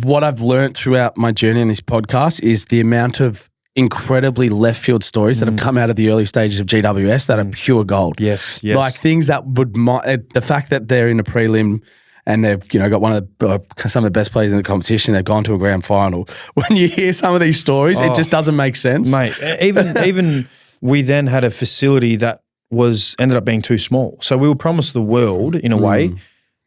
what I've learned throughout my journey in this podcast is the amount of incredibly left field stories that have come out of the early stages of GWS that are pure gold. Yes. Like things that would, the fact that they're in a prelim and they've, got one of the, some of the best players in the competition, they've gone to a grand final. When you hear some of these stories, it just doesn't make sense. Mate, even we then had a facility that ended up being too small. So we were promised the world in a way.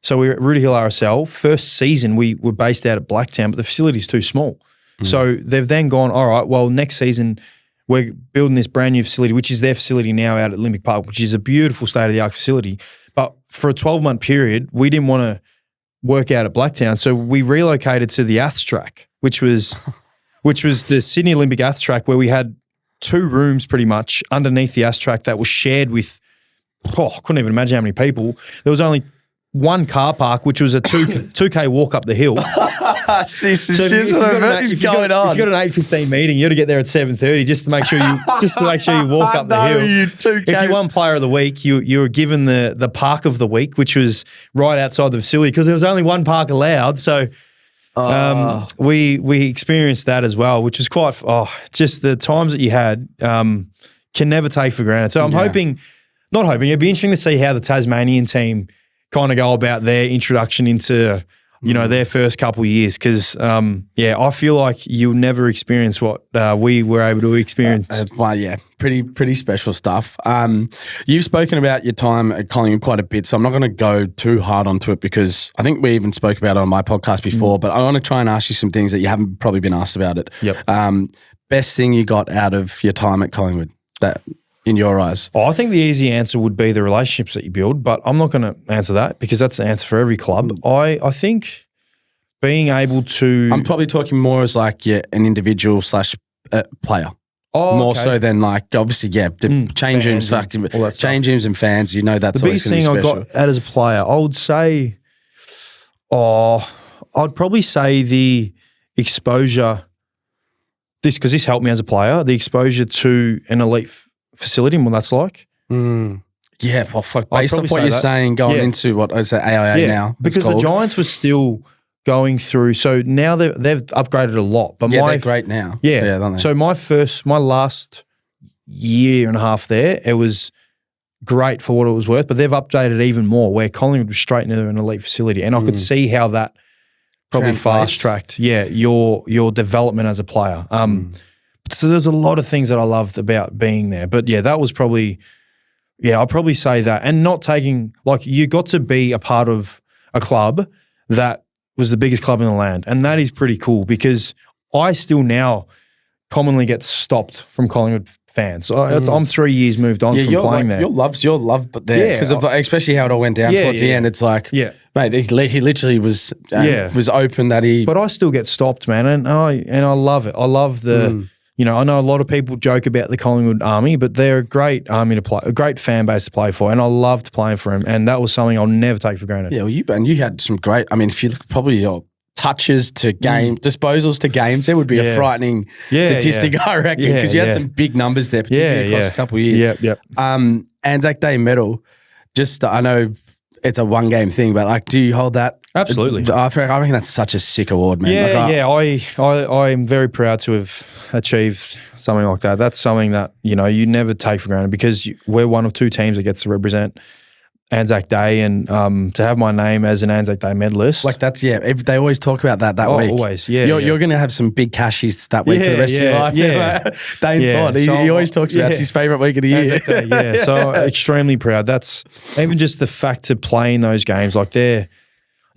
So we were at Rudy Hill RSL. First season, we were based out at Blacktown, but the facility's too small. So they've then gone, all right, well, next season we're building this brand new facility, which is their facility now out at Olympic Park, which is a beautiful state-of-the-art facility. But for a 12-month period, we didn't want to work out at Blacktown. So we relocated to the Aths track, which was the Sydney Olympic Aths track, where we had 2 rooms pretty much underneath the Aths track that was shared with, I couldn't even imagine how many people. There was only one car park, which was a 2K walk up the hill. If you've got an 8:15 meeting, you got to get there at 7:30 just to make sure you walk up the hill. If you won Player of the Week, you were given the Park of the Week, which was right outside the facility because there was only one park allowed. So we experienced that as well, which was quite just the times that you had can never take for granted. So I'm hoping, it'd be interesting to see how the Tasmanian team kind of go about their introduction into their first couple of years, because I feel like you'll never experience what we were able to experience. Pretty special stuff. You've spoken about your time at Collingwood quite a bit, so I'm not going to go too hard onto it because I think we even spoke about it on my podcast before, but I want to try and ask you some things that you haven't probably been asked about it. Yep. Best thing you got out of your time at Collingwood, that in your eyes? I think the easy answer would be the relationships that you build, but I'm not going to answer that because that's the answer for every club. I think being able to... I'm probably talking more as like an individual / player. More so than like, obviously, the change rooms, change rooms and fans, that's the always going to be special. The biggest thing I got out as a player, I would say, I'd probably say the exposure, because this helped me as a player, the exposure to an elite facility and what that's like. Yeah, based on what you're saying, going into what is it, AIA now? Because the Giants were still going through, so now they've upgraded a lot. But they're great now. So my last year and a half there, it was great for what it was worth, but they've updated even more, where Collingwood was straight into an elite facility, and I could see how that probably fast-tracked your development as a player. so there's a lot of things that I loved about being there. But yeah, that was probably, I'll probably say that. And not taking, like, you got to be a part of a club that was the biggest club in the land. And that is pretty cool because I still now commonly get stopped from Collingwood fans. I'm 3 years moved on from playing there. Your love, but there because especially how it all went down towards the end. It's like, mate, he literally was open that he. But I still get stopped, man, and I love it. I love the. I know a lot of people joke about the Collingwood Army, but they're a great army to play, a great fan base to play for, and I loved playing for them, and that was something I'll never take for granted. Yeah, well, you had some great. I mean, if you look, probably your touches to game disposals to games, there would be a frightening statistic, I reckon, because you had some big numbers there, particularly across a couple of years. Anzac Day medal. Just I know it's a one game thing, but like, do you hold that? Absolutely. I reckon that's such a sick award, man. I am very proud to have achieved something like that. That's something that, you never take for granted because we're one of two teams that gets to represent Anzac Day, and to have my name as an Anzac Day medalist. Like that's, they always talk about that week. Always, You're going to have some big cashies that week for the rest of your life. Dane's on. He always talks about it's his favourite week of the year. Anzac Day, so extremely proud. That's even just the fact to play in those games, like they're,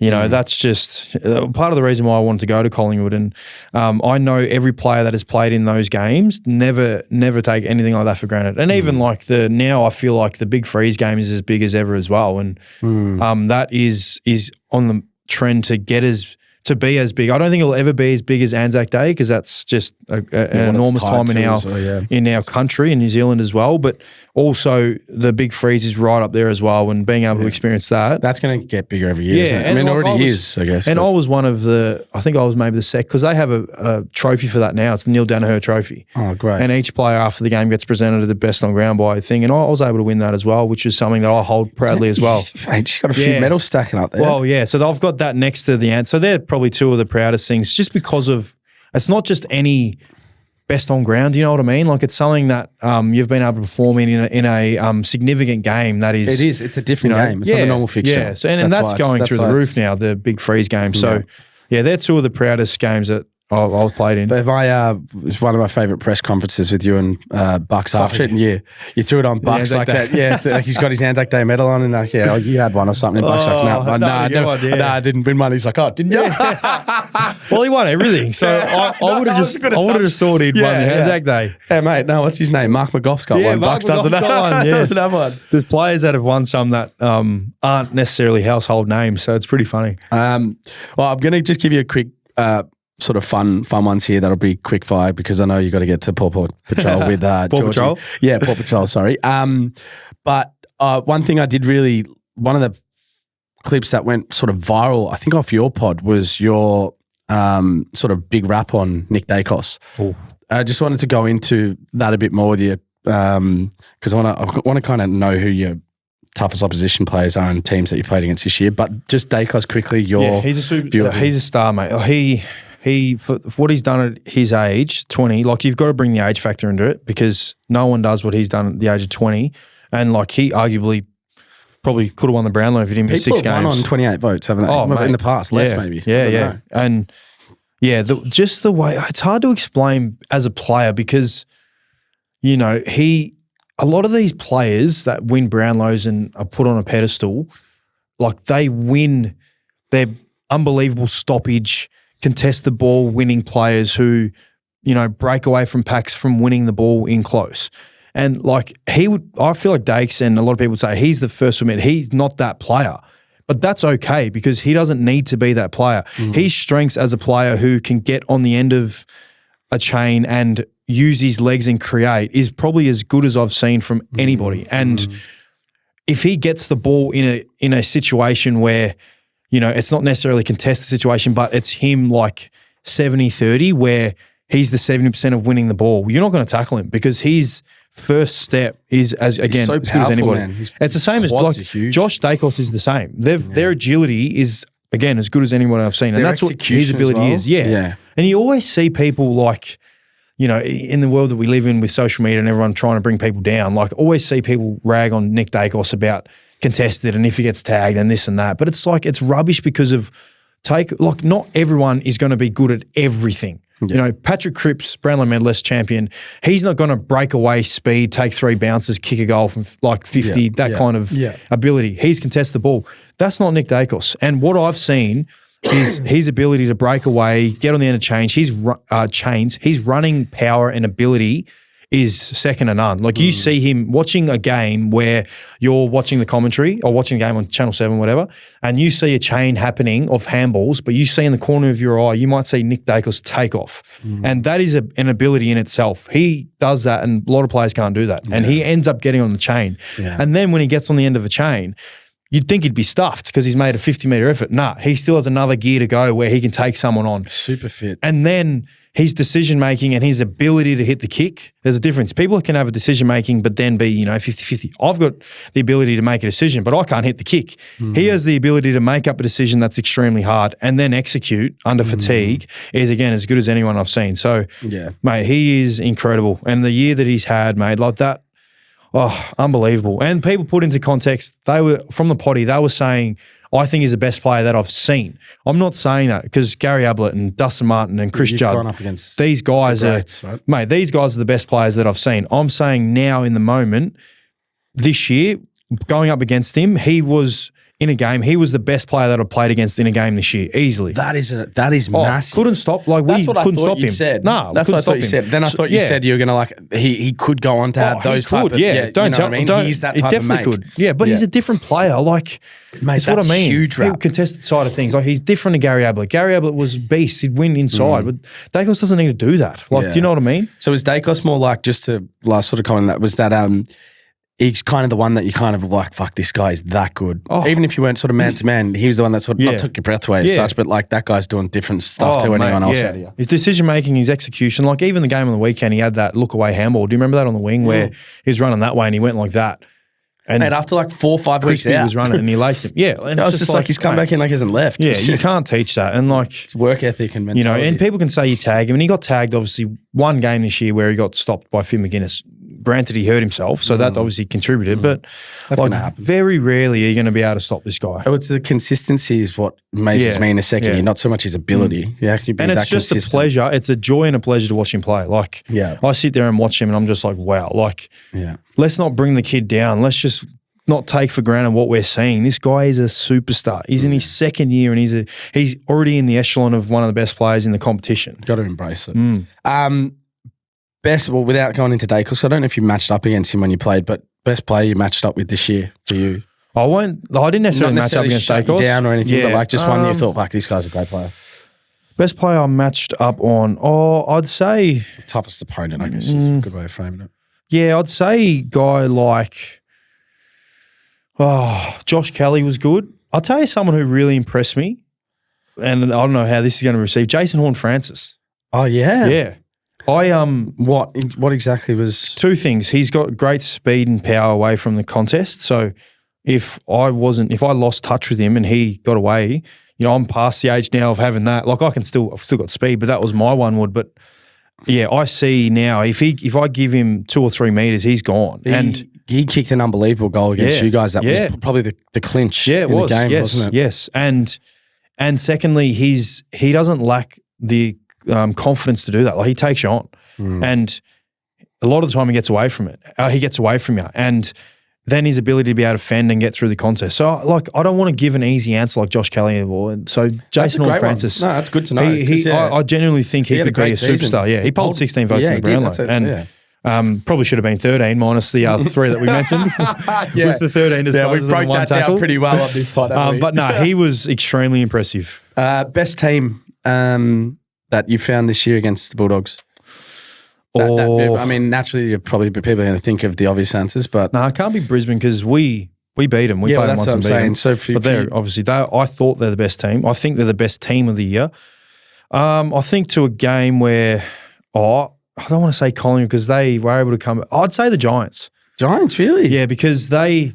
that's just part of the reason why I wanted to go to Collingwood. And I know every player that has played in those games, never take anything like that for granted. And even like now I feel like the Big Freeze game is as big as ever as well. And that is on the trend to be as big. I don't think it'll ever be as big as Anzac Day because that's just an enormous time in our country, in New Zealand as well. But also the Big Freeze is right up there as well, and being able to experience that. That's going to get bigger every year, isn't it? I mean, already is, I guess. And I was one of I think I was maybe the second, because they have a trophy for that now. It's the Neil Danaher Trophy. Oh, great. And each player after the game gets presented the best on ground by thing. And I was able to win that as well, which is something that I hold proudly as well. You just got a few medals stacking up there. Well, yeah. So I've got that next to the ant. So they're probably two of the proudest things, just because of, it's not just any best on ground, you know what I mean? Like it's something that you've been able to perform in a significant game. That is, it is. It's a different game. It's not a normal fixture. Yeah, so, and that's going through the roof now. The Big Freeze game. So they're two of the proudest games that I've played in. But it's one of my favourite press conferences with you and Bucks after it, and you threw it on Bucks like that. Yeah, like he's got his Anzac Day medal on, and like, you had one or something. And Bucks like, no, I didn't win one. He's like, oh, didn't you? Well, he won everything, so I would have just thought he'd won the Anzac Day. Hey mate, no, what's his name? Mark McGough's got one. Bucks doesn't have one. Doesn't have one. There's players that have won some that aren't necessarily household names, so it's pretty funny. Well, I'm going to just give you a quick. Sort of fun ones here that'll be quick fire because I know you got to get to Paw Patrol with Paw Patrol? Yeah, Paw Patrol, sorry. But one thing I did one of the clips that went sort of viral, I think off your pod, was your sort of big rap on Nick Dacos. I just wanted to go into that a bit more with you because I want to kind of know who your toughest opposition players are and teams that you played against this year. But just Dacos quickly, he's a star, mate. He for what he's done at his age, 20, like you've got to bring the age factor into it because no one does what he's done at the age of 20. And like he arguably probably could have won the Brownlow if he didn't miss 6 games. People have won on 28 votes, haven't they? Oh, in the past, less maybe. Yeah. And just the way, it's hard to explain as a player because, a lot of these players that win Brownlows and are put on a pedestal, like they win their unbelievable stoppage, contest the ball winning players who, break away from packs from winning the ball in close. And like I feel like Dakes and a lot of people would say he's the first to admit he's not that player. But that's okay because he doesn't need to be that player. His strengths as a player who can get on the end of a chain and use his legs and create is probably as good as I've seen from anybody. And if he gets the ball in a situation where, it's not necessarily a contested situation, but it's him like 70-30 where he's the 70% of winning the ball, you're not going to tackle him because his first step is as good as anybody. It's the same as Josh Dacos is the same. Their agility is again as good as anyone I've seen, and that's what his ability is. Yeah. And you always see people like, in the world that we live in with social media and everyone trying to bring people down, like always see people rag on Nick Dacos about contested and if he gets tagged and this and that. But it's like, it's rubbish because of not everyone is going to be good at everything. You know, Patrick Cripps, Brownlow medalist champion, he's not going to break away speed, take 3 bounces, kick a goal from like 50, that kind of ability. He's contest the ball. That's not Nick Dacos. And what I've seen is his ability to break away, get on the end of chains. His running power and ability is second to none. Like you see him watching a game where you're watching the commentary or watching a game on Channel 7, whatever, and you see a chain happening of handballs, but you see in the corner of your eye, you might see Nick Dacos take off. And that is an ability in itself. He does that and a lot of players can't do that. And he ends up getting on the chain. And then when he gets on the end of a chain, you'd think he'd be stuffed because he's made a 50-metre effort. Nah, he still has another gear to go where he can take someone on. Super fit. And then his decision-making and his ability to hit the kick, there's a difference. People can have a decision-making but then be, 50-50. I've got the ability to make a decision, but I can't hit the kick. He has the ability to make up a decision that's extremely hard and then execute under fatigue is, again, as good as anyone I've seen. So, mate, he is incredible. And the year that he's had, mate, like that, unbelievable. And people put into context, they were from the potty, they were saying, I think he's the best player that I've seen. I'm not saying that because Gary Ablett and Dustin Martin and Chris Judd, gone up against these guys the greats, right? Mate, these guys are the best players that I've seen. I'm saying now in the moment, this year, going up against him, he was in a game. He was the best player that I've played against in a game this year, easily. That is massive. Couldn't stop. Like that's we what I couldn't thought stop you him. said. No, that's what I thought you said. Then I thought you said you were going to he could go on to have those type of Don't tell me. He's that type of mate. Could. Yeah, but he's a different player. Like, mate, that's what I mean. Huge rap. Contested side of things. Like he's different to Gary Ablett. Gary Ablett was a beast. He'd win inside, but Dacos doesn't need to do that. Like, do you know what I mean? So is Dacos more like, just to last sort of comment that, was that he's kind of the one that you kind of like, fuck, this guy is that good. Even if you weren't sort of man to man, he was the one that sort of not took your breath away as such, but like that guy's doing different stuff to anyone else out here. His decision making, his execution, like even the game on the weekend, he had that look away handball. Do you remember that on the wing where he was running that way and he went like that? And after like 4 or 5 weeks out, he was running and he laced him. Yeah, and I was just like he's come back in like he hasn't left. Yeah, you can't teach that. And like it's work ethic and mentality. And people can say you tag him, and he got tagged obviously one game this year where he got stopped by Finn McGuinness. Granted, he hurt himself, so that obviously contributed. But that's like very rarely are you going to be able to stop this guy. Oh, it's the consistency is what amazes me in a second. Yeah. Not so much his ability. Yeah, and it's just consistent. A pleasure. It's a joy and a pleasure to watch him play. Like, I sit there and watch him, and I'm just like, wow. Like, let's not bring the kid down. Let's just not take for granted what we're seeing. This guy is a superstar. He's in his second year, and he's already in the echelon of one of the best players in the competition. Got to embrace it. Best, well, without going into Dacos, I don't know if you matched up against him when you played, but best player you matched up with this year for you? I didn't necessarily match up against Dacos. Down or anything, but like just one you thought, like, this guy's a great player. Best player I matched up on, I'd say... Toughest opponent, I guess, is a good way of framing it. Yeah, I'd say guy like... Josh Kelly was good. I'll tell you someone who really impressed me, and I don't know how this is going to receive, Jason Horne-Francis. Oh, yeah? Yeah. What exactly was... 2 things. He's got great speed and power away from the contest. So if I lost touch with him and he got away, I'm past the age now of having that. Like I've still got speed, but that was my one wood. But yeah, I see now if I give him 2 or 3 meters, he's gone. He kicked an unbelievable goal against you guys. That was probably the clinch in the game, wasn't it? Yes. And secondly, he doesn't lack the confidence to do that. Like he takes you on, and a lot of the time he gets away from it. He gets away from you, and then his ability to be able to fend and get through the contest. So like, I don't want to give an easy answer like Josh Kelly or so. Jason Horne-Francis. No, that's good to know. I genuinely think he could be a superstar. Yeah, he polled 16 votes in the Brownlow, and probably should have been 13 minus the 3 that we mentioned. With the 13 as we broke that down pretty well on this pod. But no, he was extremely impressive. Best team that you found this year against the Bulldogs? I mean, naturally, probably people are going to think of the obvious answers, but no, it can't be Brisbane because we beat them. We played them once and beat them. So but they're obviously I thought they're the best team. I think they're the best team of the year. I think to a game where I don't want to say Collingwood because they were able to come. I'd say the Giants. Giants, really? Yeah, because this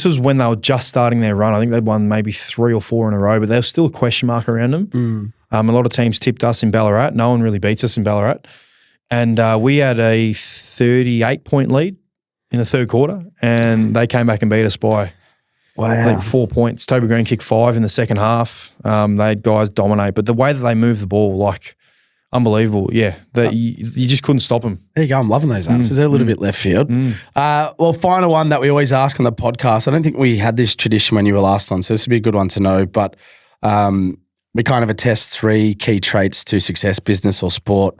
was when they were just starting their run. I think they'd won maybe 3 or 4 in a row, but there was still a question mark around them. A lot of teams tipped us in Ballarat. No one really beats us in Ballarat. And we had a 38-point lead in the third quarter, and they came back and beat us by I think 4 points. Toby Green kicked 5 in the second half. They had guys dominate, but the way that they move the ball, like, unbelievable. Yeah, you just couldn't stop them. There you go. I'm loving those answers. They're a little bit left field. Well, final one that we always ask on the podcast. I don't think we had this tradition when you were last on, so this would be a good one to know. But we kind of attest 3 key traits to success, business or sport: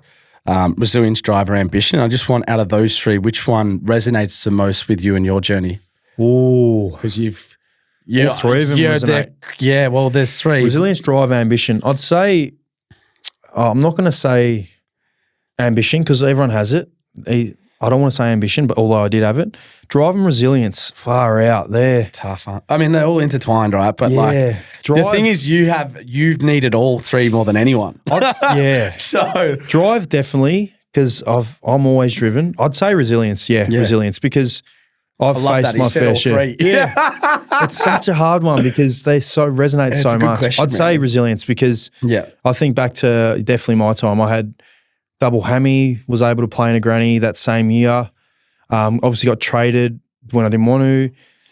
resilience, drive, or ambition. I just want, out of those 3, which one resonates the most with you and your journey? Oh, Because all 3 of them resonate. Yeah, well, there's 3. Resilience, drive, ambition. I'd say, I'm not going to say ambition because everyone has it. I don't want to say ambition, but although I did have it. Drive and resilience, far out there. Tough, huh? I mean, they're all intertwined, right? But the thing is, you've needed all 3 more than anyone. So drive, definitely, because I'm always driven. I'd say resilience, resilience, because I've faced my fair share. Yeah, it's such a hard one because they resonate so much. Question, I'd say resilience because I think back to definitely my time. I had double hammy, was able to play in a granny that same year. Obviously got traded when I didn't want to.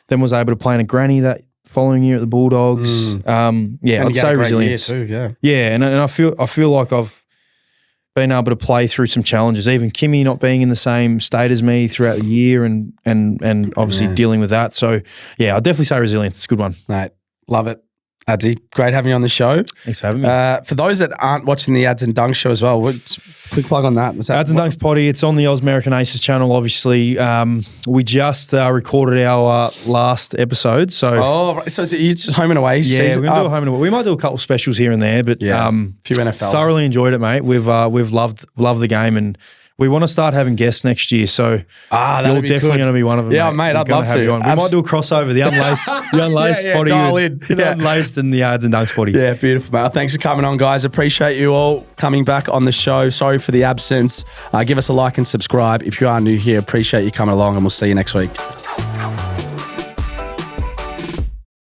Then was able to play in a granny that following year at the Bulldogs. I'd say resilience. Too, and I feel like I've been able to play through some challenges, even Kimmy not being in the same state as me throughout the year and obviously dealing with that. So, I'll definitely say resilience. It's a good one. Mate, love it. Adsy, great having you on the show. Thanks for having me. For those that aren't watching the Ads and Dunks show as well, quick plug on that. Ads and Dunks potty, it's on the Oz American Aces channel, obviously. We just recorded our last episode. So it's just home and away season? We're going to do a home and away. We might do a couple of specials here and there, but few NFL. Thoroughly enjoyed it, mate. We've loved the game, and we want to start having guests next year, so you're definitely going to be one of them. Yeah, mate, I'd love to. We might do a crossover, the Unlaced, potty, the Unlaced and the Ads and Dunks potty. Yeah, beautiful, mate. Thanks for coming on, guys. Appreciate you all coming back on the show. Sorry for the absence. Give us a like and subscribe if you are new here. Appreciate you coming along, and we'll see you next week.